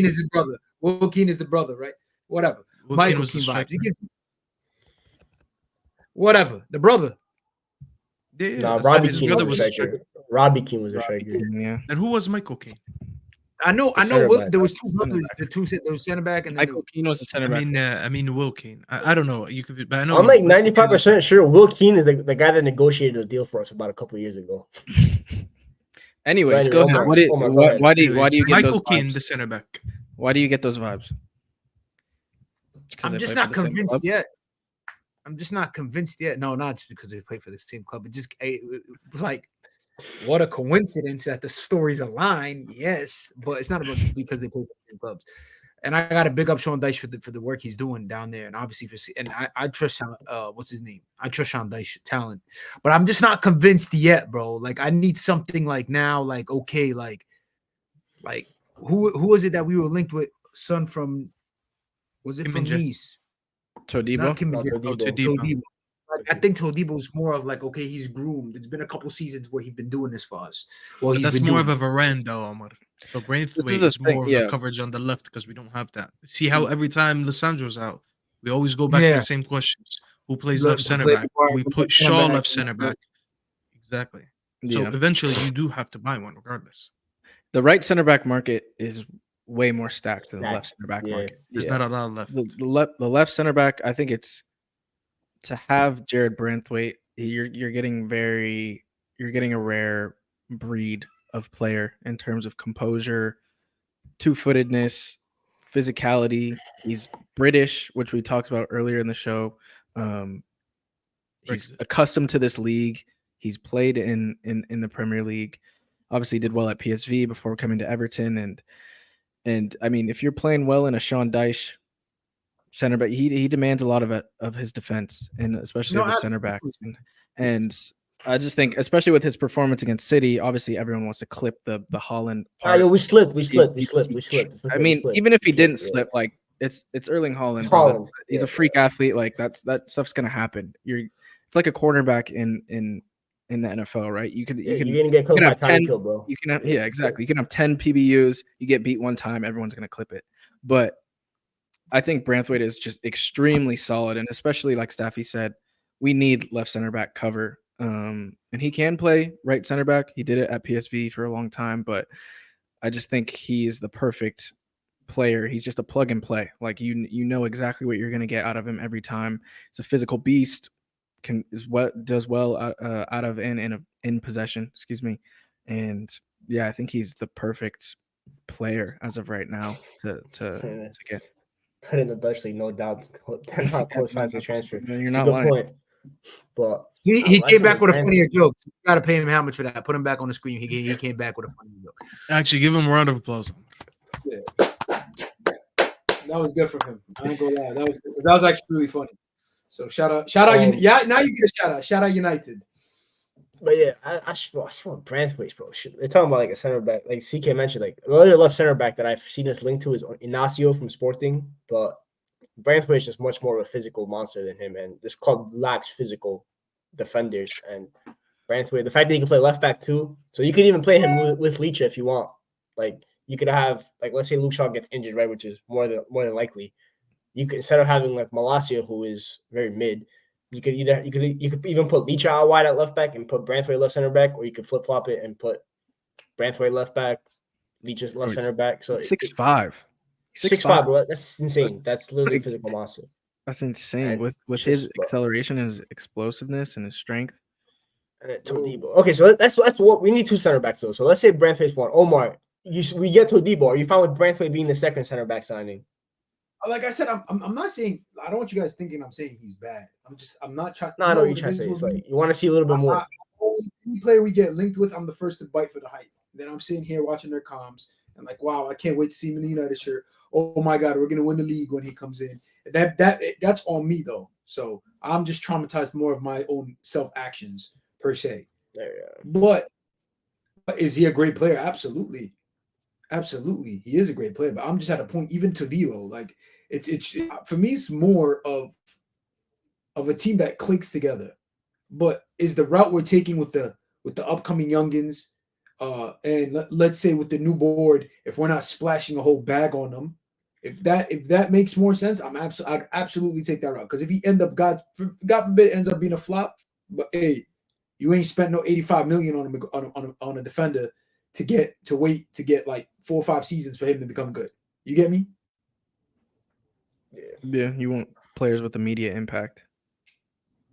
is his brother. Will Keane is the brother, right? Whatever. Will Michael Keane vibes. He gives whatever. The brother. Yeah, no, Robbie Keane was a striker. Robbie Keane was a striker. Yeah. And who was Michael Keane? I know. There was two brothers. There was center back, and Michael Keane was the center back. I mean, Will Keane. I don't know. You could, but I know. I'm like 95% sure Will Keane is the guy that negotiated the deal for us about a couple of years ago. Anyways, go ahead. Why do you get Michael those Keane, vibes? the center back? Why do you get those vibes? I'm just not convinced yet. No, not just because they play for the same club. It just like what a coincidence that the stories align. Yes, but it's not about because they play for the same clubs. And I got to big up Sean Dyche for the work he's doing down there, and obviously I trust what's his name? I trust Sean Dyche talent, but I'm just not convinced yet, bro. Like I need something like now, like okay, like who was it that we were linked with? Son from was it from Nice? Todibo. Todibo. I think Todibo is more of like, okay, he's groomed. It's been a couple seasons where he's been doing this for us. Well, that's more of a Varane, though, Omar. So Braithwaite is more of the coverage on the left because we don't have that. See how every time Lissandro's out, we always go back to the same questions. Who plays left center back? We put Shaw left center back. Exactly. So eventually you do have to buy one regardless. The right center back market is way more stacked than the left center back market. There's not a lot left. The left center back, I think it's to have Jared Branthwaite, you're getting a rare breed of player in terms of composure, two-footedness, physicality. He's British, which we talked about earlier in the show. He's accustomed to this league. He's played in the Premier League. Obviously did well at PSV before coming to Everton. And I mean, if you're playing well in a Sean Dyche center back, he demands a lot of his defense, and especially the center backs. And I just think, especially with his performance against City, obviously everyone wants to clip the Haaland part. We slipped. I mean, even if he didn't slip, like it's Erling Haaland. He's a freak athlete. Like that stuff's gonna happen. It's like a cornerback in the NFL, right? You can get cooked by Tiny Kill, bro. You can have, exactly. You can have 10 PBUs. You get beat one time, everyone's gonna clip it. But I think Branthwaite is just extremely solid, and especially like Staffy said, we need left center back cover. And he can play right center back. He did it at PSV for a long time, but I just think he's the perfect player. He's just a plug and play. Like you know exactly what you're gonna get out of him every time. He's a physical beast. Does well out of in possession. Excuse me, and yeah, I think he's the perfect player as of right now to get. Put in the Dutch league, no doubt. They're not close signs of transfer. You're not lying. Point. But see, he came back with a funnier joke. You got to pay him how much for that? Put him back on the screen. He came back with a funny joke. Actually, give him a round of applause. Yeah. That was good for him. I ain't gonna lie. That was actually really funny. So shout out. Yeah, now you get a shout out. Shout out United. But yeah, I swear Branthwaite, bro. They're talking about like a center back, like CK mentioned, like the other left center back that I've seen us linked to is Inacio from Sporting, but Branthwaite is just much more of a physical monster than him, and this club lacks physical defenders. And Branthwaite, the fact that he can play left back too, so you could even play him with Leach if you want. Like you could have like let's say Luke Shaw gets injured, right, which is more than likely. You could instead of having like Malacia, who is very mid, you could even put Leach out wide at left back and put Branthwaite left center back, or you could flip flop it and put Branthwaite left back, Leach left center back. So 6'5". 6'5", that's insane. That's literally physical monster. That's insane. And with his acceleration, his explosiveness, and his strength. And then Todibo. Okay, so that's what we need. 2 center backs though. So let's say Branthwaite's one. Omar, we get Todibo. Are you fine with Branthwaite being the second center back signing? Like I said, I'm not saying. I don't want you guys thinking I'm saying he's bad. I'm not trying. No, I know what you're trying to say. It's like you want to see a little bit more. Any player we get linked with, I'm the first to bite for the hype. Then I'm sitting here watching their comms and like, wow, I can't wait to see him in the United shirt. Oh my God, we're gonna win the league when he comes in. That's on me though. So I'm just traumatized more of my own self actions per se. But is he a great player? Absolutely. He is a great player. But I'm just at a point, even Todibo, like it's for me, it's more of a team that clicks together. But is the route we're taking with the upcoming youngins, and let's say with the new board, if we're not splashing a whole bag on them, if that makes more sense, I'd absolutely take that route. Because if he God forbid ends up being a flop, but hey, you ain't spent no 85 million on a defender to wait to get like 4 or 5 seasons for him to become good. You get me? Yeah, you want players with immediate impact.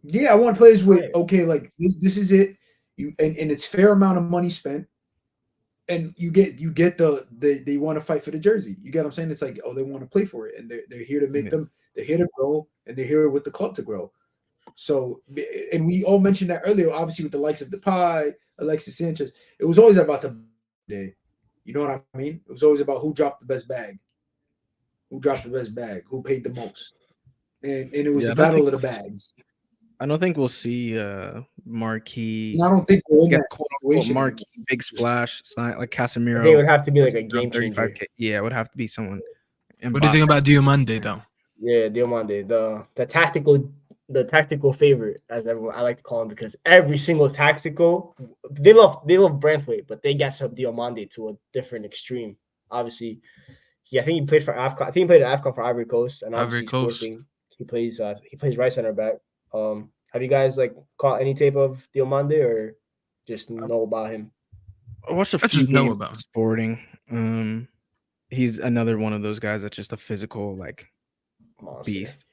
Yeah, I want players with like this is it. And it's fair amount of money spent, and you get they want to fight for the jersey. You get what I'm saying? It's like, oh, they want to play for it, and they're here to make them. They're here to grow, and they're here with the club to grow. So, and we all mentioned that earlier. Obviously, with the likes of Depay, Alexis Sanchez, it was always about the day. You know what I mean? It was always about who dropped the best bag, who paid the most, and it was a battle of the bags. I don't think we'll see marquee. I don't think we'll get marquee big splash sign like Casemiro. It would have to be like a game changer. Yeah, it would have to be someone. What do you think about Diomande though? Yeah, Diomande, the tactical favorite, as everyone I like to call him, because every single tactical they love Branthwaite, but they get some Diomande to a different extreme. Obviously, I think he played for AFCON. I think he played at AFCON for Ivory Coast, and obviously he plays right center back. Have you guys like caught any tape of Diomande or just know about him? I watched a few games about Sporting. He's another one of those guys that's just a physical like beast.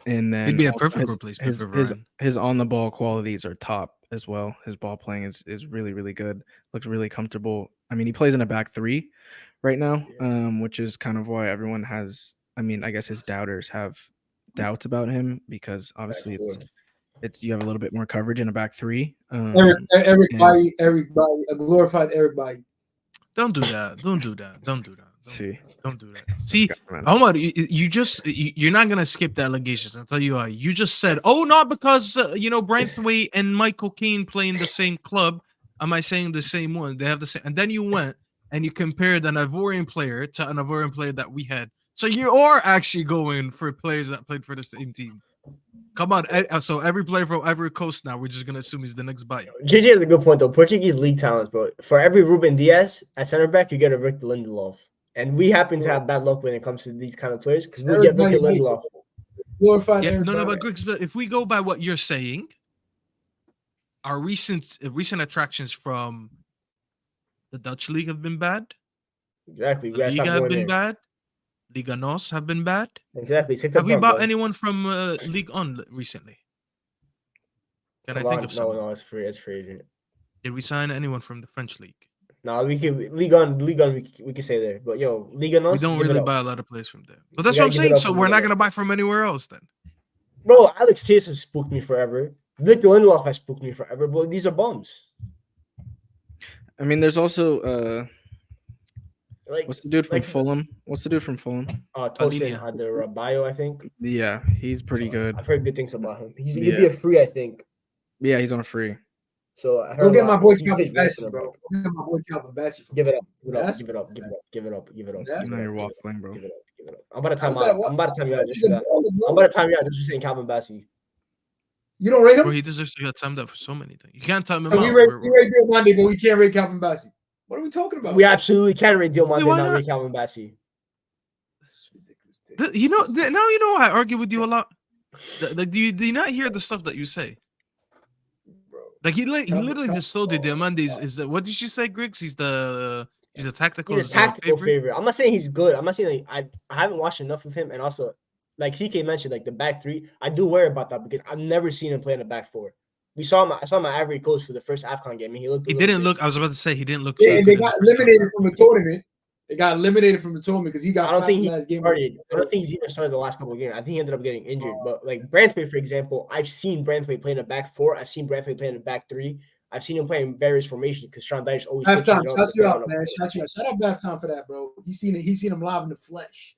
And then he'd be a perfect replacement for Varane. His on the ball qualities are top as well. His ball playing is really, really good. Looks really comfortable. I mean, he plays in a back 3 right now, which is kind of why everyone has. I mean, I guess his doubters have doubts about him because obviously it's you have a little bit more coverage in a back 3. Everybody, a glorified everybody. Don't do that. Don't do that. Don't do that. See, man. Omar, you're not gonna skip the allegations. I'll tell you why. You just said, oh, not because Branthwaite and Michael Keane play in the same club. Am I saying the same one? They have the same. And then you went and you compared an Ivorian player to an Ivorian player that we had. So you are actually going for players that played for the same team. Come on. So every player from Ivory Coast now, we're just going to assume he's the next buy. JJ has a good point, though. Portuguese league talents, bro. For every Ruben Diaz at center back, you get a Victor Lindelof. And we happen to have bad luck when it comes to these kind of players because we get Victor Lindelof. But Griggs, if we go by what you're saying, our recent attractions from the Dutch league have been bad. Exactly. Liga have been bad. Liga NOS have been bad. Exactly. Have we bought anyone from League On recently? Can I think of someone? No, it's free. It's free agent. Did we sign anyone from the French league? No, we can League On. We can say there, but Liga NOS. We don't really buy a lot of players from there. But that's what I'm saying. So we're not gonna buy from anywhere else then. Bro, Alex Tears has spooked me forever. Victor Lindelof has spooked me forever. But these are bums. I mean, there's also what's the dude from Fulham? Tosin Adarabioyo, I think. Yeah, he's pretty good. I've heard good things about him. He'd be a free, I think. Yeah, he's on a free. So I heard get my boy Calvin Bassey, bro. Go get my boy Calvin Bassey. Give it up. Give it up. Now you're waffling, bro. Give it up. I'm about to time you out. I'm about to time you out just for saying Calvin Bassey. You don't rate him? Bro, he deserves to get timed out for so many things. You can't time him out. We rate Diomande, but we can't rate Calvin Bassey. What are we talking about? We absolutely can rate Diomande, why not not? rate Calvin Bassey. That's ridiculous. You know, now you know I argue with you a lot. Like, do you not hear the stuff that you say? Bro. Like he Calvin- literally just told you Diamande is the what did you say, Griggs? He's a tactical, He's a tactical favorite. favorite. I'm not saying he's good. I'm not saying like I haven't watched enough of him, and also like CK mentioned, like the back three. I do worry about that because I've never seen him play in the back four. I saw my Ivory Coast for the first AFCON game, and he looked. He didn't look. I was about to say he didn't look. Yeah, and they got eliminated from the tournament. They got eliminated from the tournament because he got. I don't think he last game. started. I don't think he's even started the last couple of games. I think he ended up getting injured. But like Branthwaite, for example, I've seen Branthwaite play in the back four. I've seen Branthwaite play in the back three. I've seen him play in various formations because Sean Dyche always. Halftime, shout you out, man. Shout you out. Shout out Halftime for that, bro. He's seen him live in the flesh,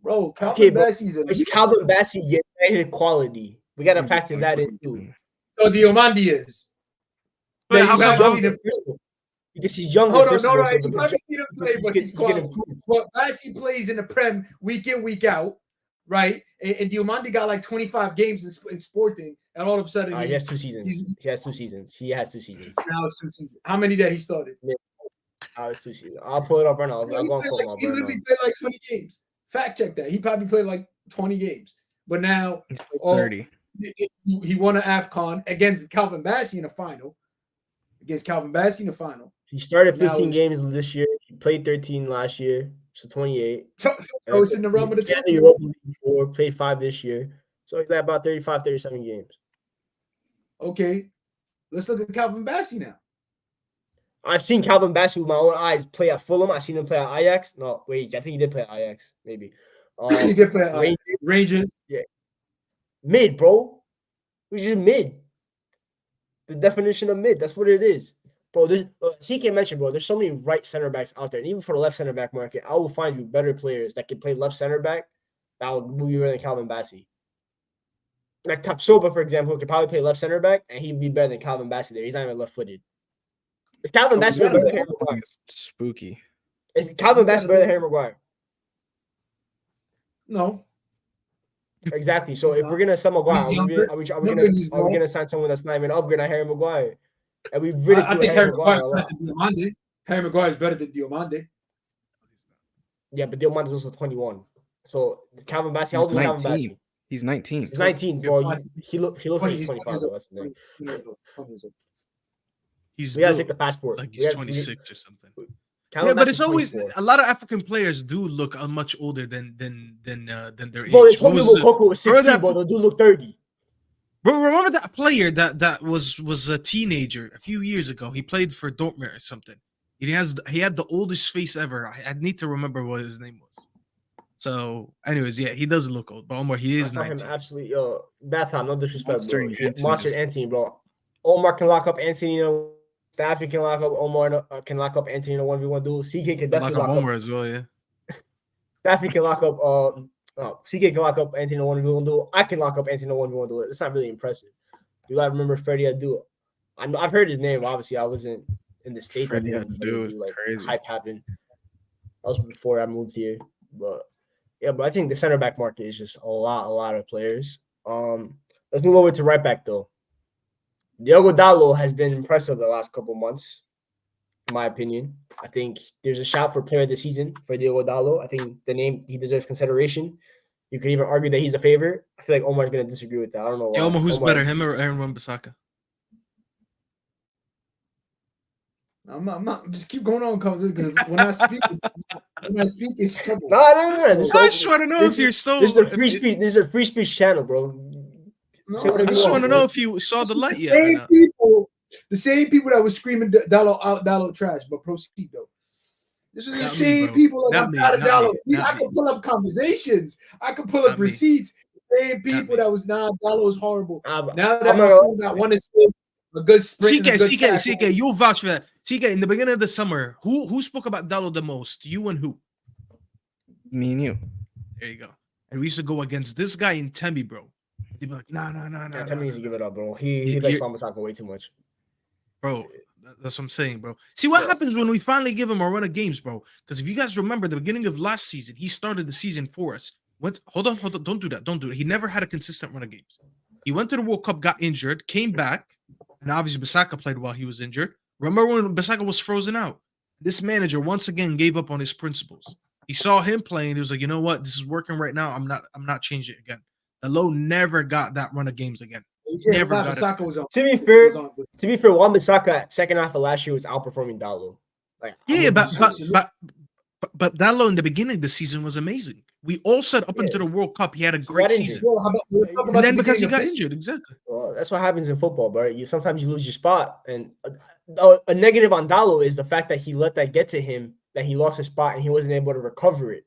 bro. Calvin Bassey's it's Calvin Bassey United quality. We got to factor that in too. So Diomande is. Wait, how young because he's younger. Hold on, no. You haven't seen him play, but he's quality. improve. But Bassey plays in the Prem week in, week out, right? And Diomande got like 25 games in Sporting, and all of a sudden he has 2 seasons. He has 2 seasons. Now it's 2 seasons. How many that he started? It's 2 seasons. I'll pull it up right now. He literally played like 20 games. Fact check that. He probably played like 20 games. But now 30. He won an AFCON against Calvin Bassey in the final. He started 15 games this year. He played 13 last year, so 28. So it's in the realm of the top. Europa League before, played 5 this year. So he's at about 35, 37 games. Okay. Let's look at Calvin Bassey now. I've seen Calvin Bassey with my own eyes play at Fulham. I've seen him play at Ajax. No, wait, I think he did play at Ajax, maybe. He did play at Rangers. Yeah. Mid, bro. He's just mid. The definition of mid. That's what it is. Bro, CK mentioned, bro, there's so many right center backs out there. And even for the left center back market, I will find you better players that can play left center back that will move you better than Calvin Bassey. Like Tapsoba, for example, could probably play left center back, and he'd be better than Calvin Bassey there. He's not even left-footed. Is Calvin Bassey better than Harry Maguire? Spooky. Is Calvin Bassey better than Harry Maguire? No. Exactly. So if we're gonna sell Maguire, are we gonna sign someone that's not even upgrade on Harry Maguire? And we really I think Harry Maguire is better than Diomande. Harry Maguire is better than Diomande. Yeah, but Diomande is also 21. So Calvin Bassey, how old is Calvin Bassey? He's 19. He's 19, bro. He looks like he's 25. That's the thing. We gotta take the passport. Like he's 26 or something. Calvin but it's always 24. a lot of African players do look much older than their age. Bro, they told me Coco was 16, but they do look 30. Bro, remember that player that was a teenager a few years ago? He played for Dortmund or something. He had the oldest face ever. I need to remember what his name was. So, anyways, yeah, he does look old. But Omar, he is 19. Him absolutely, bad time. No disrespect, bro. Monster Anthony, bro. Omar can lock up Anthony. Staffy can lock up Omar. Can lock up Anthony in a 1v1 duel. CK can definitely lock up Omar as well. Yeah. Staffy can lock up. CK can lock up Anthony in a 1v1 duel. I can lock up Anthony in a 1v1 duel. It's not really impressive. Do I remember Freddie Adu? I've heard his name. Obviously, I wasn't in the States. Freddie Adu, like crazy. Hype happened. That was before I moved here, but. Yeah, but I think the center back market is just a lot of players. Let's move over to right back though. Diogo Dalot has been impressive the last couple months, in my opinion. I think there's a shout for player of the season for Diogo Dalot. I think the name he deserves consideration. You could even argue that he's a favorite. I feel like Omar's gonna disagree with that. I don't know why. Yeah, Omar, who's better, him or Aaron Wan-Bissaka? I'm not. Just keep going on, because when I speak, it's trouble. No. I just want to know if you're still. This is a free speech. This is a free speech channel, bro. I just want to know if you saw the light yet. The same people that was screaming Dalot trash, but proceed though. This is the same people that got out of Dalot. I can pull up conversations. I can pull up receipts. The same people that was Dalot is horrible. Now that I'm seeing that one is a good sprint. CK, you'll vouch for that. CK, in the beginning of the summer, who spoke about Dalot the most? You and who? Me and you. There you go. And we used to go against this guy in Tembi, bro. They'd be like, nah. Tembi needs to give it up, bro. He likes Wan-Bissaka way too much. Bro, that's what I'm saying, bro. See what happens when we finally give him a run of games, bro. Because if you guys remember the beginning of last season, he started the season for us. Hold on. Don't do that. He never had a consistent run of games. He went to the World Cup, got injured, came back, and obviously Bissaka played while he was injured. Remember when Bissaka was frozen out? This manager once again gave up on his principles. He saw him playing. He was like, you know what? This is working right now. I'm not changing it again. Dalot never got that run of games again. Never got it. To be fair, Wan-Bissaka second half of last year was outperforming Dalot. Like, yeah, but Dalot in the beginning of the season was amazing. We all said up into the World Cup he had a great season. And then because he got injured, exactly. Well, that's what happens in football, bro. Sometimes you lose your spot, and a negative on Dalot is the fact that he let that get to him, that he lost his spot and he wasn't able to recover it.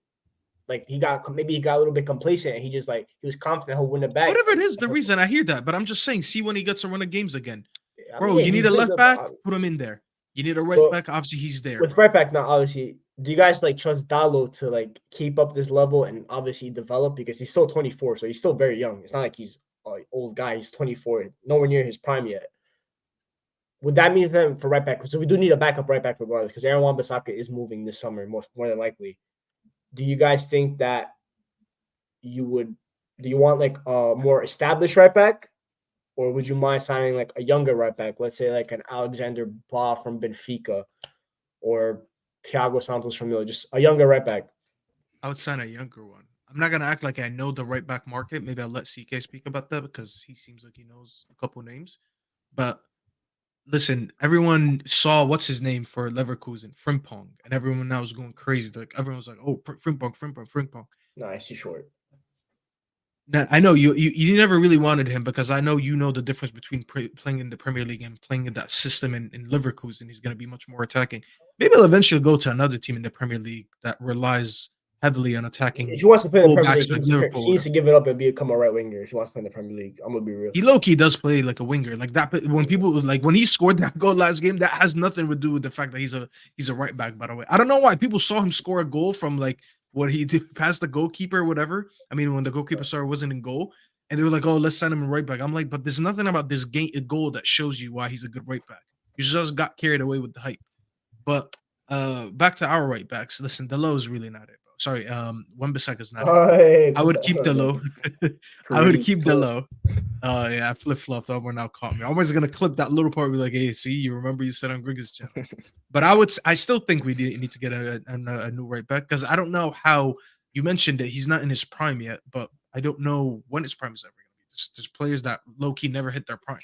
Like he got a little bit complacent and he was confident he'll win the back. Whatever it is, the reason I hear that, but I'm just saying, see when he gets a run of games again. Bro, you need a left back, put him in there. You need a right back, obviously he's there. With right back now, obviously, do you guys trust Dalot to keep up this level and obviously develop, because he's still 24, so he's still very young. It's not like he's an old guy. He's 24, nowhere near his prime yet. Would that mean for right back? So we do need a backup right back regardless, because Aaron Wan-Bissaka is moving this summer more than likely. Do you guys think that do you want a more established right back, or would you mind signing a younger right back? Let's say an Alexander Ba from Benfica or Thiago Santos from Milan, just a younger right back. I would sign a younger one. I'm not gonna act like I know the right back market. Maybe I'll let CK speak about that because he seems like he knows a couple names. But listen, everyone saw what's his name for Leverkusen, Frimpong, and everyone now was going crazy. Everyone was like, "Oh, Frimpong." Nice, he's short. Now, I know you never really wanted him because I know you know the difference between playing in the Premier League and playing in that system in Leverkusen. He's going to be much more attacking. Maybe he'll eventually go to another team in the Premier League that relies heavily on attacking. If he wants to play in the Premier League, he needs to give it up and become a right winger. If he wants to play in the Premier League, I'm gonna be real. He low-key does play like a winger, like that. When people when he scored that goal last game, that has nothing to do with the fact that he's a right back. By the way, I don't know why people saw him score a goal from what he did past the goalkeeper or whatever. I mean, when the goalkeeper wasn't in goal, and they were like, "Oh, let's send him a right back." I'm like, but there's nothing about this goal that shows you why he's a good right back. You just got carried away with the hype. But back to our right backs. Listen, Dalot is really not it, bro. Sorry, Wan-Bissaka is not it. I would keep Dalot. I would keep Dalot. Yeah, I flip-flopped. Omar now caught me. Omar's gonna clip that little part and be like, "Hey, see, you remember you said on Griggs' channel." But I still think we need to get a new right back, because I don't know how you mentioned it. He's not in his prime yet, but I don't know when his prime is ever going to be. There's players that low-key never hit their prime.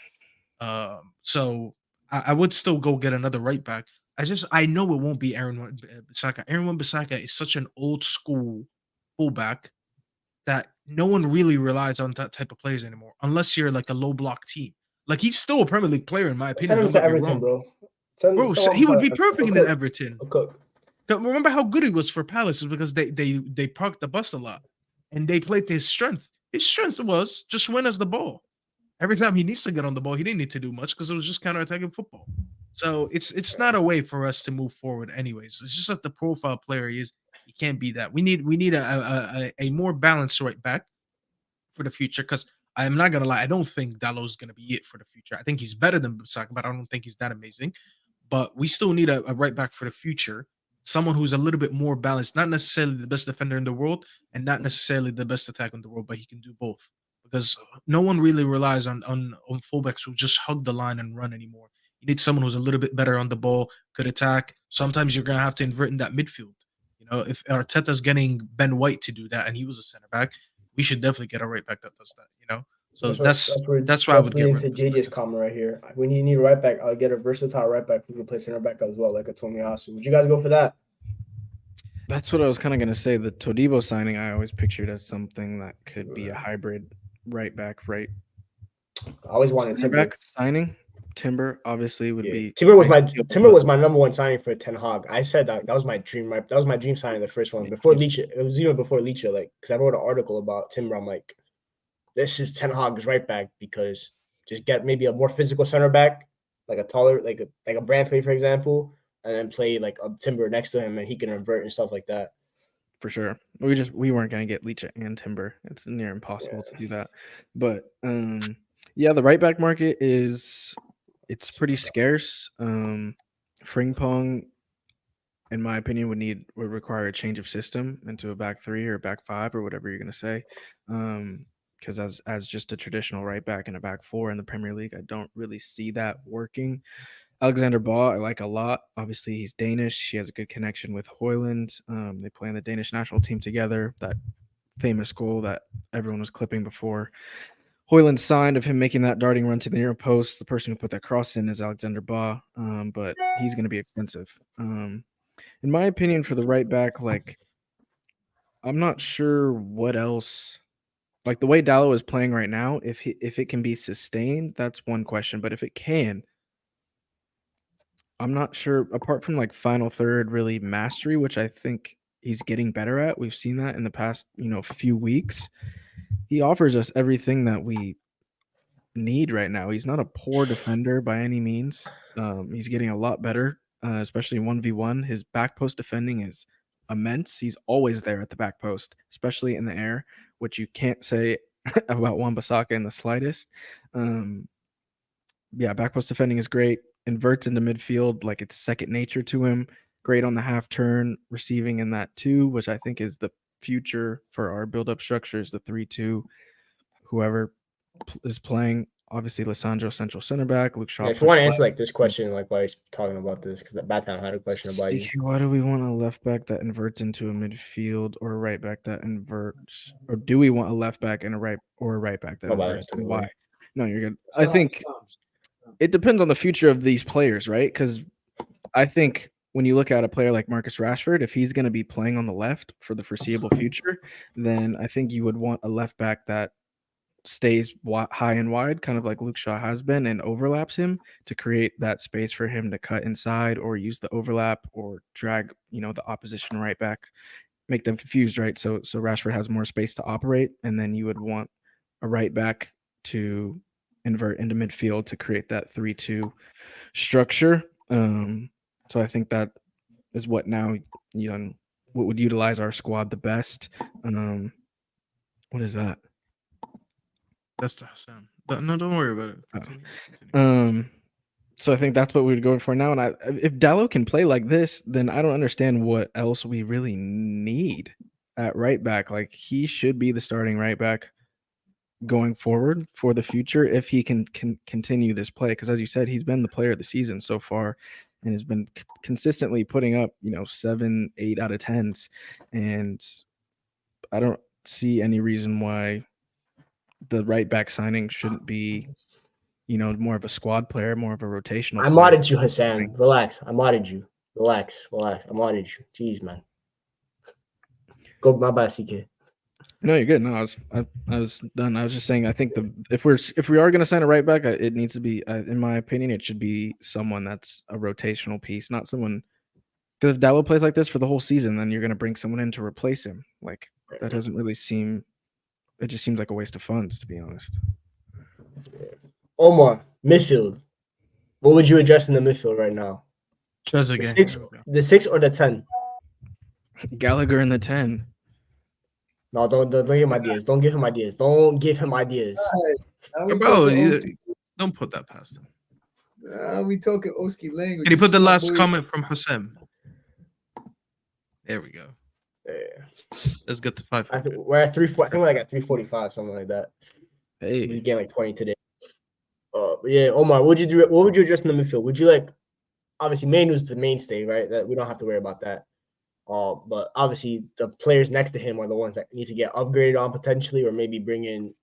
So I would still go get another right back. I know it won't be Aaron Wan-Bissaka. Aaron Wan-Bissaka is such an old school fullback that no one really relies on that type of players anymore, unless you're a low block team. He's still a Premier League player in my opinion. Send him to Everton, bro. He would be perfect in Everton. Remember how good he was for Palace? Is because they parked the bus a lot and they played to his strength. His strength was just win us the ball. Every time he needs to get on the ball, he didn't need to do much because it was just counterattacking football. So it's not a way for us to move forward anyways. It's just that the profile player he is. He can't be that. We need a more balanced right back for the future, because I'm not gonna lie, I don't think Dalot is gonna be it for the future. I think he's better than Bissaka, but I don't think he's that amazing. But we still need a right back for the future. Someone who's a little bit more balanced, not necessarily the best defender in the world and not necessarily the best attacker in the world, but he can do both. Because no one really relies on fullbacks who just hug the line and run anymore. You need someone who's a little bit better on the ball, could attack. Sometimes you're gonna have to invert in that midfield. If Arteta's getting Ben White to do that, and he was a center back, we should definitely get a right back that does that. So that's why I would get into JJ's comment right here. When you need a right back, I'll get a versatile right back who can play center back as well, like a Tomiyasu. Would you guys go for that? That's what I was kind of gonna say. The Todibo signing I always pictured as something that could be a hybrid right back, right? I always wanted center back signing. Timber obviously would be. Timber was my number one signing for Ten Hag. I said that was my dream. Right, that was my dream signing, the first one before Leach. It was even before Leach. Because I wrote an article about Timber. I'm like, this is Ten Hag's right back, because just get maybe a more physical center back, like a taller, like a Brantley, for example, and then play a Timber next to him, and he can invert and stuff like that. For sure, we weren't gonna get Leach and Timber. It's near impossible to do that. But yeah, the right back market it's pretty scarce. Frimpong, in my opinion, would require a change of system into a back three or a back five or whatever you're gonna say. Because as just a traditional right back and a back four in the Premier League, I don't really see that working. Alexander Baugh, I like a lot. Obviously, he's Danish. He has a good connection with Højlund. They play on the Danish national team together. That famous goal that everyone was clipping before Højlund signed of him making that darting run to the near post. The person who put that cross in is Alexander Baugh, but he's going to be expensive. In my opinion, for the right back, like, I'm not sure what else. Like, the way Dalot is playing right now, if it can be sustained, that's one question. But if it can, I'm not sure. Apart from like final third, really mastery, which I think he's getting better at. We've seen that in the past, few weeks. He offers us everything that we need right now. He's not a poor defender by any means. He's getting a lot better, especially 1v1. His back post defending is immense. He's always there at the back post, especially in the air, which you can't say about Wan-Bissaka in the slightest. Back post defending is great. Inverts into midfield like it's second nature to him. Great on the half turn, receiving in that too, which I think is the future for our build-up structures, the 3-2. Whoever is playing, obviously Lissandro central center back, Luke Shaw. If you want to answer like this question, like why he's talking about this, because Bathtown had a question about you. Why do we want a left back that inverts into a midfield or a right back that inverts, or do we want a left back and a right back that inverts? And why? No, you're good. I think it depends on the future of these players, right? Because I think when you look at a player like Marcus Rashford, if he's going to be playing on the left for the foreseeable future, then I think you would want a left back that stays high and wide, kind of like Luke Shaw has been, and overlaps him to create that space for him to cut inside or use the overlap or drag, the opposition right back, make them confused, right? So Rashford has more space to operate, and then you would want a right back to invert into midfield to create that 3-2 structure. So I think that is what now, what would utilize our squad the best. What is that? That's the Hassan. No, don't worry about it. Continue. So I think that's what we would go for now. And if Dalot can play like this, then I don't understand what else we really need at right back. Like, he should be the starting right back going forward for the future if he can continue this play. Because as you said, he's been the player of the season so far and has been consistently putting up, 7, 8 out of 10s. And I don't see any reason why the right back signing shouldn't be, more of a squad player, more of a rotational. I modded you, Hassan. Relax. I modded you. Relax. I modded you. Jeez, man. Go, my bad, CK. No, you're good. No, I was done. I was just saying, I think if we are going to sign a right back, it needs to be, in my opinion, it should be someone that's a rotational piece, not someone. Because if Dalot plays like this for the whole season, then you're going to bring someone in to replace him. Like, that doesn't really seem. It just seems like a waste of funds, to be honest. Omar, midfield. What would you address in the midfield right now? The 6 or the 10? Gallagher in the 10. No, don't give him ideas. Don't give him ideas. Don't give him ideas. Bro, don't put that past him. We talking Oski language. Can you put the last comment from Hussein? There we go. Yeah. Let's get to 500. We're at 3. I think we're like at 345, something like that. Hey, we get like 20 today. But yeah, Omar, what would you do? What would you address in the midfield? Would you obviously Mainoo's the mainstay, right? That we don't have to worry about that. But obviously the players next to him are the ones that need to get upgraded on potentially, or maybe bring in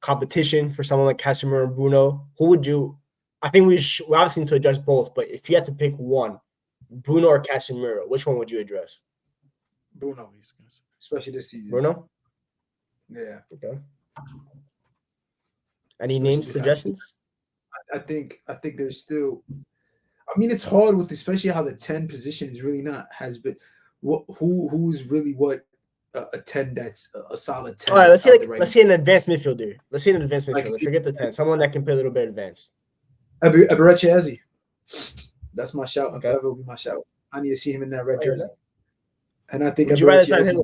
competition for someone like Casemiro and Bruno. Who would you? I think we obviously need to address both. But if you had to pick one, Bruno or Casemiro, which one would you address? Bruno, especially this season. Bruno? Yeah. Okay. Any names, suggestions? I think there's still. I mean, it's hard with especially how the 10 position is really has been. Who's really what a 10 that's a solid 10. All right, let's see an advanced midfielder. Forget the 10. Someone that can play a little bit advanced. Eberechi Eze. That's my shout. Okay. Forever will be my shout. I need to see him in that red jersey. And I think would you rather sign him?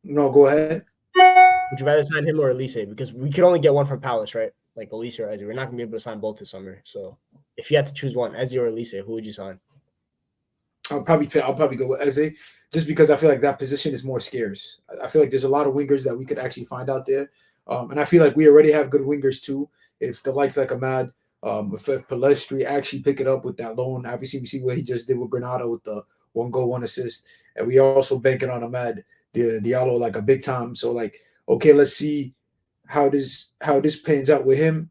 No, go ahead. Would you rather sign him or Elise? Because we could only get one from Palace, right? Like Elise or Eze. We're not gonna be able to sign both this summer. So if you had to choose one, Eze or Elise, who would you sign? I'll probably go with Eze, just because I feel like that position is more scarce. I feel like there's a lot of wingers that we could actually find out there, and I feel like we already have good wingers too. If the likes like Ahmad If Palestri actually pick it up with that loan, obviously we see what he just did with Granada with the 1 goal, 1 assist, and we also banking on Ahmed Diallo like a big time. So like, okay, let's see how this pans out with him.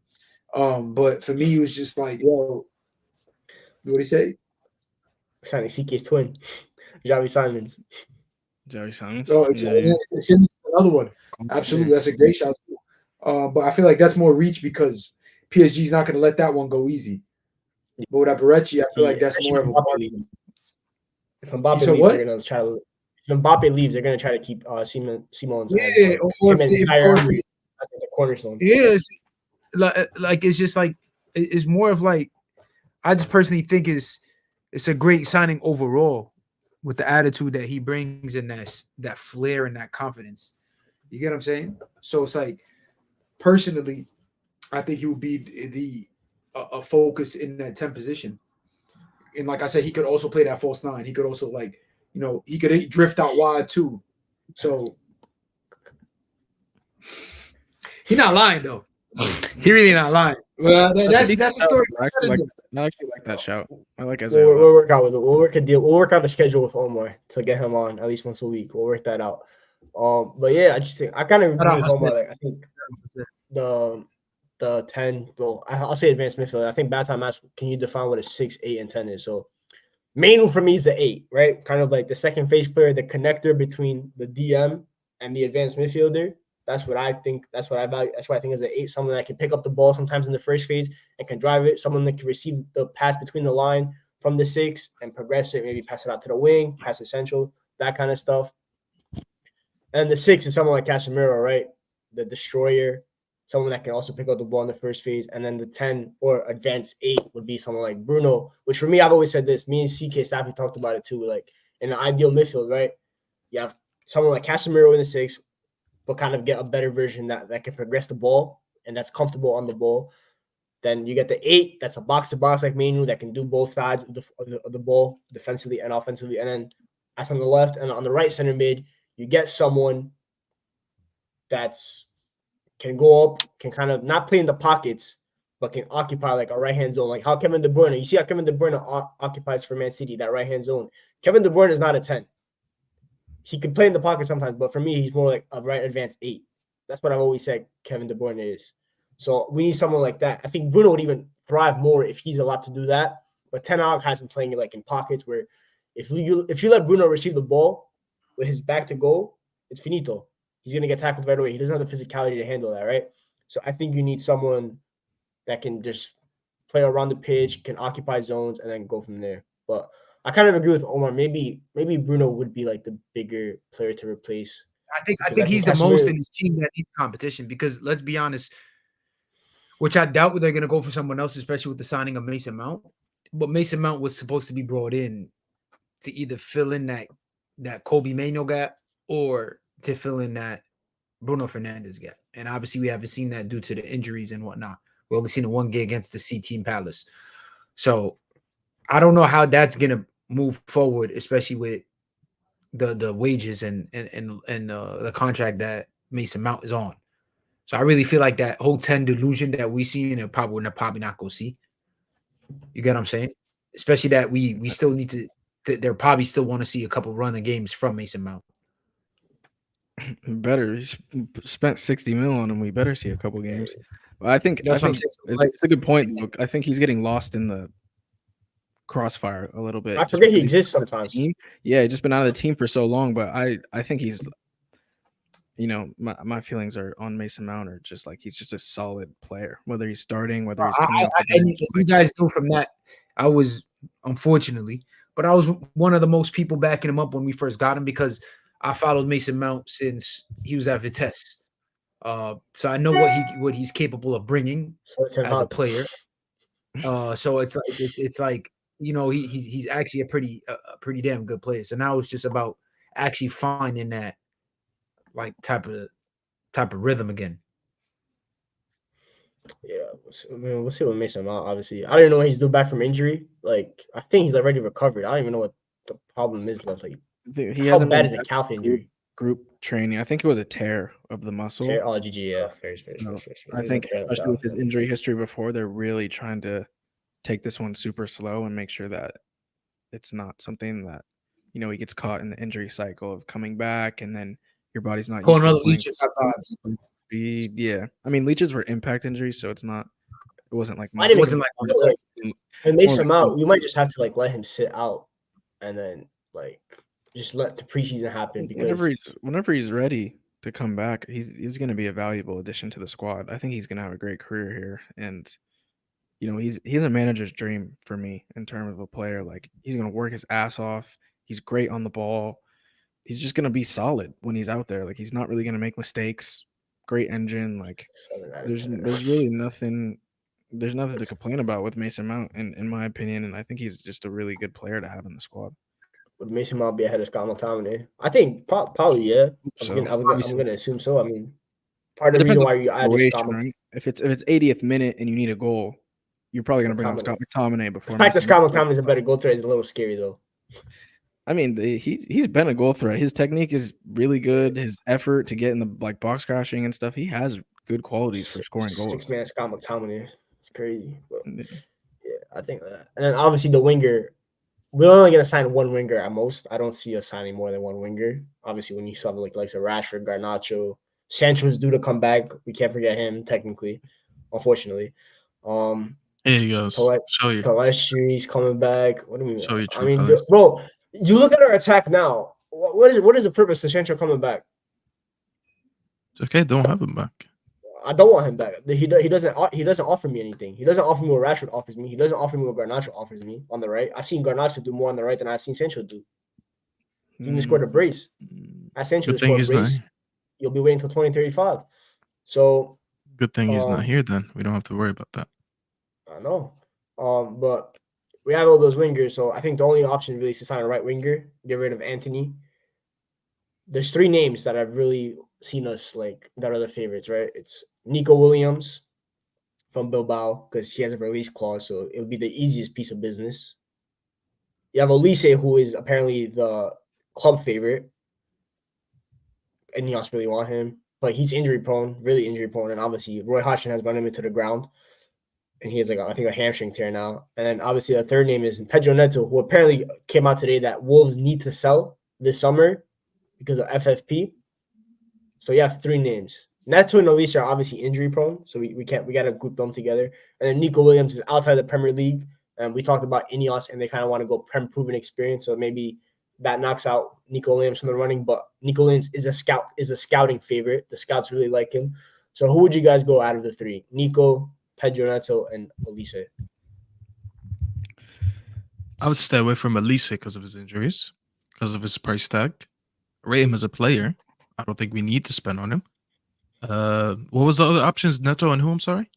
But for me, it was just like, yo, what do you say? Signing CK's twin, Javi Simons. Jerry Simons. Oh, it's another one. Absolutely, that's a great shot too. But I feel like that's more reach because PSG's not going to let that one go easy. But with Aberechi, I feel like that's more of a Mbappe. If Mbappe said leaves, what? they're gonna try to. If Mbappe leaves, they're gonna try to keep Simon's Yeah, as, or him and if Kyrie Irving as the cornerstone. Yeah, like it's just like it's more of like I just personally think it's a great signing overall with the attitude that he brings and that flair and that confidence. You get what I'm saying? So it's like personally, I think he would be a focus in that 10 position. And like I said, he could also play that false 9. He could also he could drift out wide too. So he's not lying though. He really not lying. Well, that's a story. I actually like that shout. I like Isaiah. We'll work out with it. We'll work a deal. We'll work out a schedule with Omar to get him on at least once a week. We'll work that out. But yeah, I just think I kind of agree with Omar. Like I think the 10. Well, I'll say advanced midfielder. I think bad time asked, can you define what a 6, 8, and 10 is? So main for me is the 8, right? Kind of like the second phase player, the connector between the DM and the advanced midfielder. That's what I think. That's what I value. That's what I think is an 8. Someone that can pick up the ball sometimes in the first phase and can drive it. Someone that can receive the pass between the line from the 6 and progress it. Maybe pass it out to the wing, pass essential, that kind of stuff. And the 6 is someone like Casemiro, right? The destroyer, someone that can also pick up the ball in the first phase. And then the 10 or advanced 8 would be someone like Bruno, which for me, I've always said this. Me and CK Staffy talked about it too. Like in the ideal midfield, right? You have someone like Casemiro in the 6, but kind of get a better version that can progress the ball and that's comfortable on the ball. Then you get the 8, that's a box-to-box like Manu that can do both sides of the ball, defensively and offensively. And then that's on the left. And on the right center mid, you get someone that's can go up, can kind of not play in the pockets, but can occupy like a right-hand zone. Like how Kevin De Bruyne, you see how Kevin De Bruyne occupies for Man City, that right-hand zone. Kevin De Bruyne is not a 10. He can play in the pocket sometimes, but for me, he's more like a right advanced 8. That's what I've always said Kevin De Bruyne is. So we need someone like that. I think Bruno would even thrive more if he's allowed to do that. But Ten Hag has him playing like in pockets where if you let Bruno receive the ball with his back to goal, it's finito. He's going to get tackled right away. He doesn't have the physicality to handle that, right? So I think you need someone that can just play around the pitch, can occupy zones, and then go from there. But I kind of agree with Omar. Maybe Bruno would be like the bigger player to replace. I think he's the most in his team that needs competition because let's be honest, which I doubt they're going to go for someone else, especially with the signing of Mason Mount. But Mason Mount was supposed to be brought in to either fill in that Kobe Mainoo gap or to fill in that Bruno Fernandes gap. And obviously we haven't seen that due to the injuries and whatnot. We only seen the one game against the C Team Palace. So I don't know how that's going to move forward, especially with the wages and the contract that Mason Mount is on. So I really feel like that whole 10 delusion that we see, and we're probably not going to see. You get what I'm saying? Especially that we still need to they'll probably still want to see a couple run of games from Mason Mount. Better. He spent 60 mil on him. We better see a couple games. But I think it's a good point. Look, I think he's getting lost in the crossfire a little bit. I forget he exists sometimes. Yeah, he's just been out of the team for so long. But I think he's, my feelings are on Mason Mount are just like he's just a solid player. Whether he's starting, whether he's coming off the bench. You guys know from that, I was unfortunately, but I was one of the most people backing him up when we first got him because I followed Mason Mount since he was at Vitesse. So I know what he's capable of bringing as a player. So it's like he's actually a pretty damn good player. So now it's just about actually finding that like type of rhythm again. Yeah, we'll see what Mason Mount. Obviously, I don't even know when he's due back from injury. Like I think he's already recovered. I don't even know what the problem is left. Like he how bad is a calf injury? group training. I think it was a tear of the muscle. GG, yeah. Fair. So I think, especially with his injury history before, they're really trying to take this one super slow and make sure that it's not something that, he gets caught in the injury cycle of coming back and then your body's not used to another playing leeches type vibes. speed. Yeah. I mean, leeches were impact injuries, so it wasn't like I didn't wasn't like and Mason Mount, you might just have to like let him sit out and then like just let the preseason happen because whenever he's ready to come back, he's going to be a valuable addition to the squad. I think he's going to have a great career here, and he's a manager's dream for me in terms of a player. Like, he's going to work his ass off. He's great on the ball. He's just going to be solid when he's out there. Like, he's not really going to make mistakes. Great engine. Like, there's really nothing. There's nothing to complain about with Mason Mount, in my opinion, and I think he's just a really good player to have in the squad. Would Mason Mount be ahead of Scott McTominay? I think probably, yeah. I'm gonna assume so. I mean, part of the reason why you added Scott McTominay, right? If it's 80th minute and you need a goal, you're probably gonna bring on Scott McTominay before. The fact that Scott McTominay is a better goal threat is a little scary, though. I mean, he's been a goal threat. His technique is really good. His effort to get in the box crashing and stuff. He has good qualities for scoring goals. 6-man Scott McTominay. It's crazy. But yeah, I think that. And then obviously the winger. We're only going to sign one winger at most. I don't see us signing more than one winger. Obviously, when you saw like Rashford, Garnacho, Sancho's due to come back. We can't forget him, technically, unfortunately. Here he goes. Show you. Palestri's coming back. What do we mean? Show you. I mean, bro, you look at our attack now. What is the purpose of Sancho coming back? It's okay. Don't have him back. I don't want him back. He doesn't offer me anything. He doesn't offer me what Rashford offers me. He doesn't offer me what Garnacho offers me on the right. I've seen Garnacho do more on the right than I've seen Sancho do. He even scored a brace. As Sancho scored a brace, you'll be waiting until 2035. So good thing he's not here then. We don't have to worry about that. I know. But we have all those wingers, so I think the only option really is to sign a right winger, get rid of Anthony. There's 3 names that I've really seen us like that are the favorites, right? It's Nico Williams from Bilbao because he has a release clause, so it'll be the easiest piece of business. You have Olise, who is apparently the club favorite, and Ineos really want him, but he's injury prone, really injury prone, and obviously Roy Hodgson has run him into the ground, and he has I think a hamstring tear now. And then obviously the third name is Pedro Neto, who apparently came out today that Wolves need to sell this summer because of FFP. So you have 3 names. Neto and Olise are obviously injury prone, so we got to group them together. And then Nico Williams is outside the Premier League, and we talked about Ineos, and they kind of want to go proven experience, so maybe that knocks out Nico Williams from the running. But Nico Williams is a scouting favorite. The scouts really like him. So who would you guys go out of the 3? Nico, Pedro Neto, and Olise? I would stay away from Olise because of his injuries, because of his price tag. Rate him as a player. I don't think we need to spend on him. What was the other options? Neto and who? I'm sorry.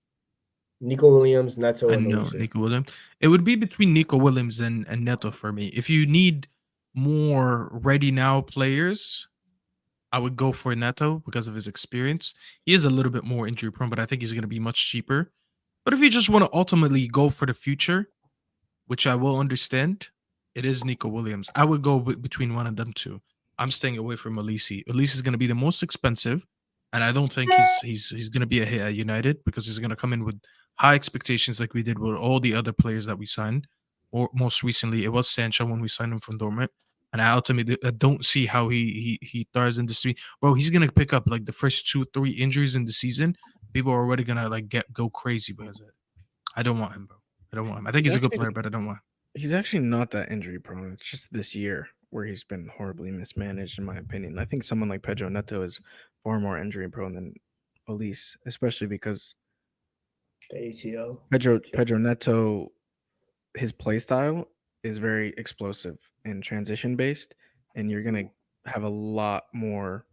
Nico Williams, Neto, and Olise. Nico Williams. It would be between Nico Williams and Neto for me. If you need more ready now players, I would go for Neto because of his experience. He is a little bit more injury prone, but I think he's going to be much cheaper. But if you just want to ultimately go for the future, which I will understand, it is Nico Williams. I would go between one of them 2. I'm staying away from Olise. Olise is going to be the most expensive, and I don't think he's going to be a hit at United because he's going to come in with high expectations like we did with all the other players that we signed. Or most recently, it was Sancho when we signed him from Dortmund, and I ultimately don't see how he thrives in this. Bro, he's going to pick up like the first 2-3 injuries in the season. People are already going to go crazy because of it. I don't want him, bro. I don't want him. I think he's a good player, but I don't want him. He's actually not that injury prone. It's just this year where he's been horribly mismanaged, in my opinion. I think someone like Pedro Neto is far more injury prone than Olise, especially because Pedro Neto, his play style is very explosive and transition based, and you're gonna have a lot more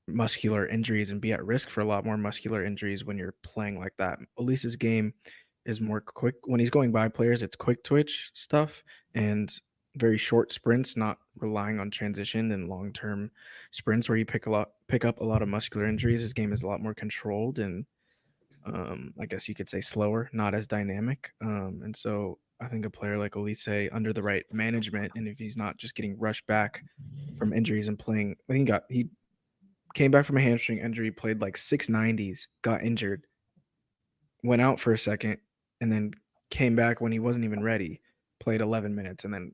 muscular injuries and be at risk for a lot more muscular injuries when you're playing like that. Olise's game is more quick when he's going by players. It's quick twitch stuff and very short sprints, not relying on transition and long-term sprints where you pick up a lot of muscular injuries. His game is a lot more controlled and I guess you could say slower, not as dynamic. And so I think a player like Olise under the right management, and if he's not just getting rushed back from injuries and playing, I think he came back from a hamstring injury, played like 690s, got injured, went out for a second, and then came back when he wasn't even ready, played 11 minutes, and then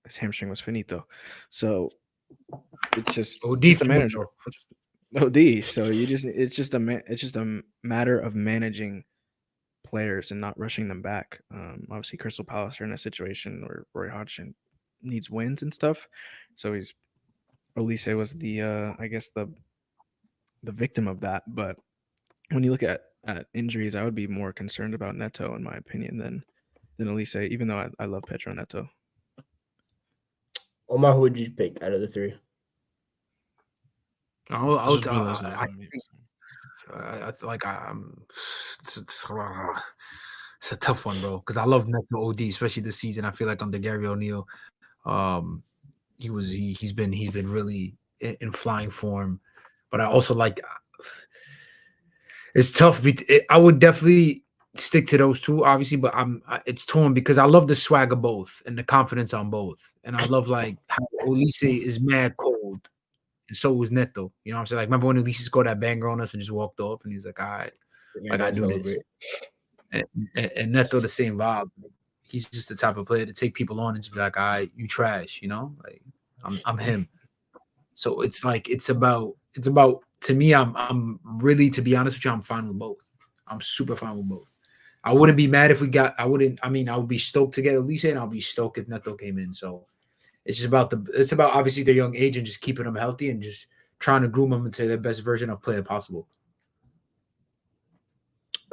his hamstring was finito. So it's just OD a manager. OD. So it's just a matter of managing players and not rushing them back. Obviously, Crystal Palace are in a situation where Roy Hodgson needs wins and stuff. So Olise was the I guess the victim of that. But when you look at injuries, I would be more concerned about Neto, in my opinion, than Olise, even though I love Pedro Neto. Omar, who would you pick out of the three? It's a tough one, bro, because I love Neto OD, especially this season. I feel like under Gary O'Neill, he's been really in flying form, but I also like. It's tough. I would definitely stick to those two, obviously, but it's torn because I love the swag of both and the confidence on both, and I love like how Olise is mad cold, and so was Neto. You know what I'm saying? Like, remember when Olise scored that banger on us and just walked off, and he was like, "All right, I gotta do this." And Neto the same vibe. He's just the type of player to take people on and just be like, "All right, you trash," you know? Like I'm him. So it's like it's about to me. I'm really, to be honest with you, I'm fine with both. I'm super fine with both. I wouldn't be mad if we got. I would be stoked to get Olise, and I'll be stoked if Neto came in. So it's just about obviously their young age and just keeping them healthy and just trying to groom them into their best version of player possible.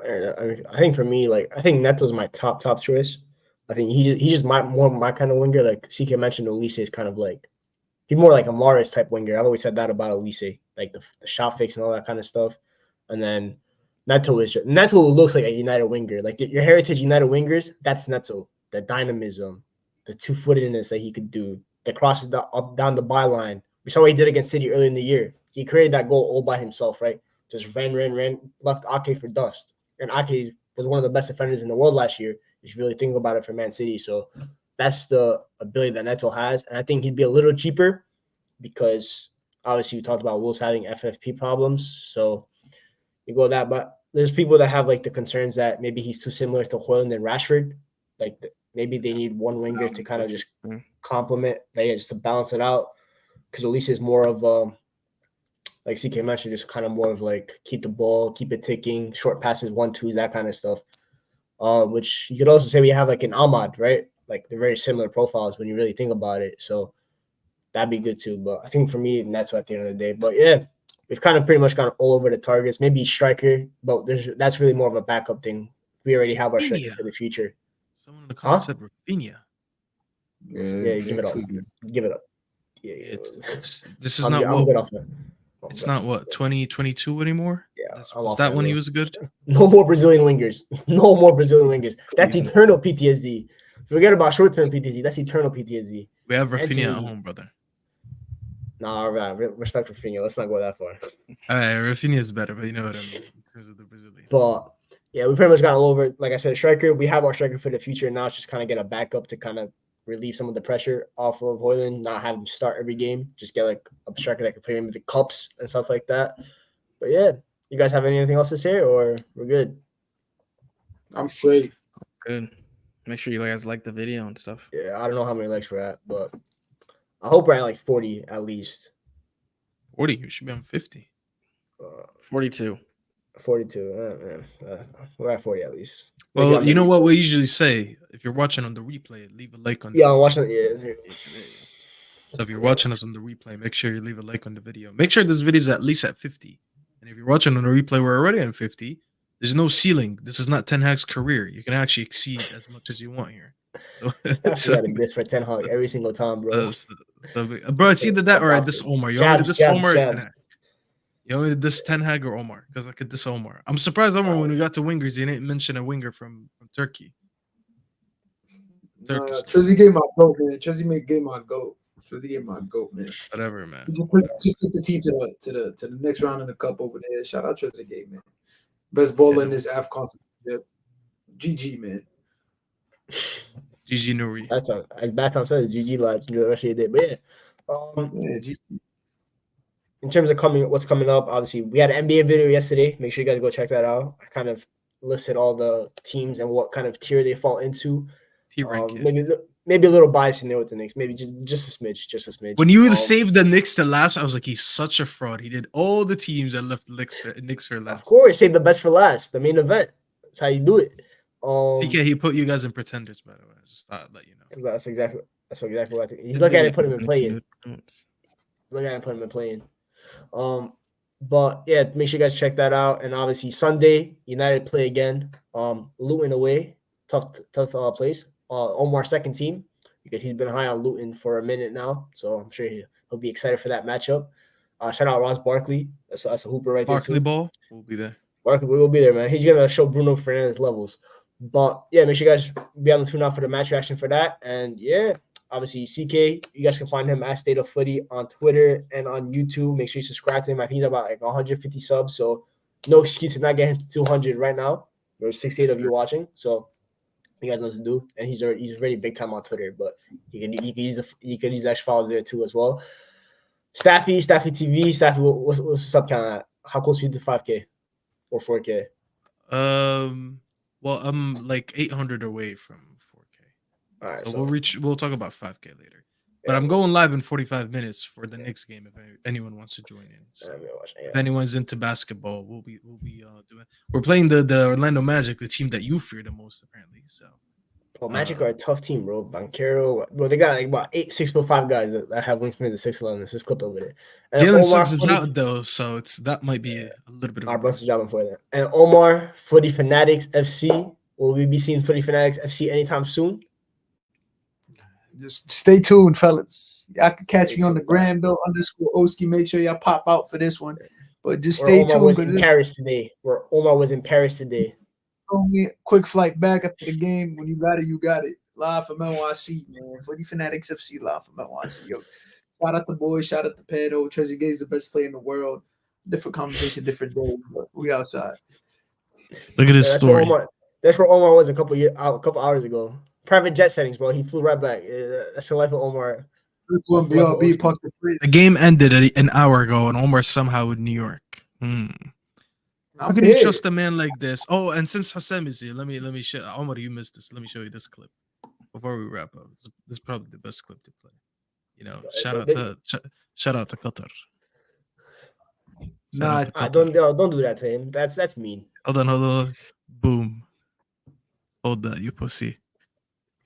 I think for me, like, I think Neto's my top choice. I think he's just more my kind of winger. Like CK mentioned, Olise is kind of like he's more like a Mahrez type winger. I've always said that about Olise, like the shot fakes and all that kind of stuff. And then Neto looks like a United winger. Like your heritage United wingers, that's Neto. The dynamism, the 2-footedness that he could do, the crosses up down the byline. We saw what he did against City early in the year. He created that goal all by himself, right? Just ran, left Ake for dust. And Ake was one of the best defenders in the world last year, if you really think about it, for Man City. So that's the ability that Neto has. And I think he'd be a little cheaper because obviously we talked about Wolves having FFP problems. So you go that. But there's people that have like the concerns that maybe he's too similar to Højlund and Rashford. Like maybe they need one winger to kind of just complement, just to balance it out. Because Olise is more of like CK mentioned, just kind of more of like keep the ball, keep it ticking, short passes, 1-2s, that kind of stuff. Which you could also say we have like an Ahmad, right? Like they're very similar profiles when you really think about it. So that'd be good too. But I think for me, that's what at the end of the day. But yeah, we've kind of pretty much gone all over the targets. Maybe striker, but that's really more of a backup thing. We already have our striker for the future. Someone in the comments said Rafinha. Yeah, give it up. Give it up. Yeah, this is not what. It's not what 2022 anymore. Yeah, was that when he was good? No more Brazilian wingers. No more Brazilian wingers. That's eternal PTSD. Forget about short-term PTSD. That's eternal PTSD. We have Rafinha at home, brother. Nah, respect Rafinha. Let's not go that far. All right, Rafinha is better, but you know what I mean in terms of the Brazilian. But yeah, we pretty much got all over. Like I said, striker. We have our striker for the future. Now it's just kind of get a backup to kind of relieve some of the pressure off of Højlund, not have him start every game. Just get like a striker that can play him with the cups and stuff like that. But yeah, you guys have anything else to say, or we're good? I'm straight. Good. Make sure you guys like the video and stuff. Yeah, I don't know how many likes we're at, but I hope we're at like 40 at least. 40? You should be on 50. 42. 42. We're at 40 at least. Well, you know what we usually say? If you're watching on the replay, leave a like on the video. I'm watching it. Yeah. So if you're watching us on the replay, make sure you leave a like on the video. Make sure this video is at least at 50. And if you're watching on the replay, we're already at 50. There's no ceiling. This is not Ten Hag's career. You can actually exceed as much as you want here. So this for Ten Hag every single time, bro. Bro, it's either that or I diss Omar. You want me to diss Omar? You want me to diss Ten Hag or Omar? Because I could diss Omar. I'm surprised, Omar, when we got to wingers, you didn't mention a winger from Turkey. Trezzy gave my goat, man. Trezzy gave my goat. Trezzy gave my goat, man. Whatever, man. Just took the team to the next round in the cup over there. Shout out Trezzy, man. Best baller in this AFCON. GG, man. GG Nuri. Bad time said GG lads. Enjoy the rest of your day. But in terms of what's coming up, obviously we had an NBA video yesterday. Make sure you guys go check that out. I kind of listed all the teams and what kind of tier they fall into. Maybe a little bias in there with the Knicks. Maybe just a smidge. When you saved the Knicks to last, I was like, he's such a fraud. He did all the teams that left Knicks for last. Of course, save the best for last. The main event. That's how you do it. CK, he put you guys in pretenders, by the way. I just thought I'd let you know. That's exactly what I think. He's looking at it, put him in playing. Looking at it, put him in playing. But yeah, make sure you guys check that out. And obviously Sunday, United play again. Luton away, tough place. Omar's second team, because he's been high on Luton for a minute now, so I'm sure he'll be excited for that matchup. Shout out Ross Barkley. That's a hooper right there. Barkley ball will be there. Barkley will be there, man. He's gonna show Bruno Fernandes levels. But yeah, make sure you guys be on the tune out for the match reaction for that. And yeah, obviously CK, you guys can find him at State of Footy on Twitter and on YouTube. Make sure you subscribe to him. I think he's about like 150 subs, so no excuse to not get him to 200 right now. There's 68 of you watching, so you guys know what to do. And he's already big time on Twitter, but you can use extra followers there too as well. Staffy TV. Staffy, what's the sub count at? How close are you to 5K or 4K? Well, I'm like 800 away from 4K. All right, so we'll talk about 5K later. But I'm going live in 45 minutes for the next game if anyone wants to join in. So if anyone's into basketball, we'll be doing. We're playing the Orlando Magic, the team that you fear the most, apparently. So, well, Magic are a tough team, bro. Banchero, well, they got like about 6'5" guys that have wingspans of 6'11". It's just clipped over there. Jalen Suggs is out though, so that might be a little bit of our best job for that. And Omar, Footy Fanatics FC. Will we be seeing Footy Fanatics FC anytime soon? Just stay tuned, fellas. Y'all can catch me on the gram though, _Oski. Make sure y'all pop out for this one. But just stay tuned. Omar was in Paris today. Only quick flight back after the game. When you got it, you got it. Live from NYC, man. Footy Fanatics FC live from NYC. Yo, shout out the boys. Shout out the Pedo. Treasure Gay's the best player in the world. Different conversation, different day. But we outside. Look at this story. That's where Omar was a couple hours ago. Private jet settings, bro. He flew right back. That's the life of Omar. The game ended an hour ago, and Omar somehow in New York. How can you trust a man like this? Oh, and since Hassam is here, let me show Omar. You missed this. Let me show you this clip before we wrap up. This is probably the best clip to play. You know, shout out to Qatar. Don't do that to him. That's mean. Hold on. Boom. Hold that, you pussy.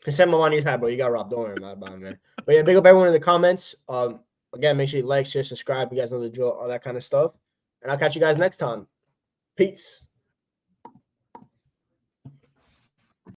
Send my money your side, bro. You got robbed. Don't worry about it, man. But yeah, big up everyone in the comments. Again, make sure you like, share, subscribe. You guys know the drill, all that kind of stuff. And I'll catch you guys next time. Peace.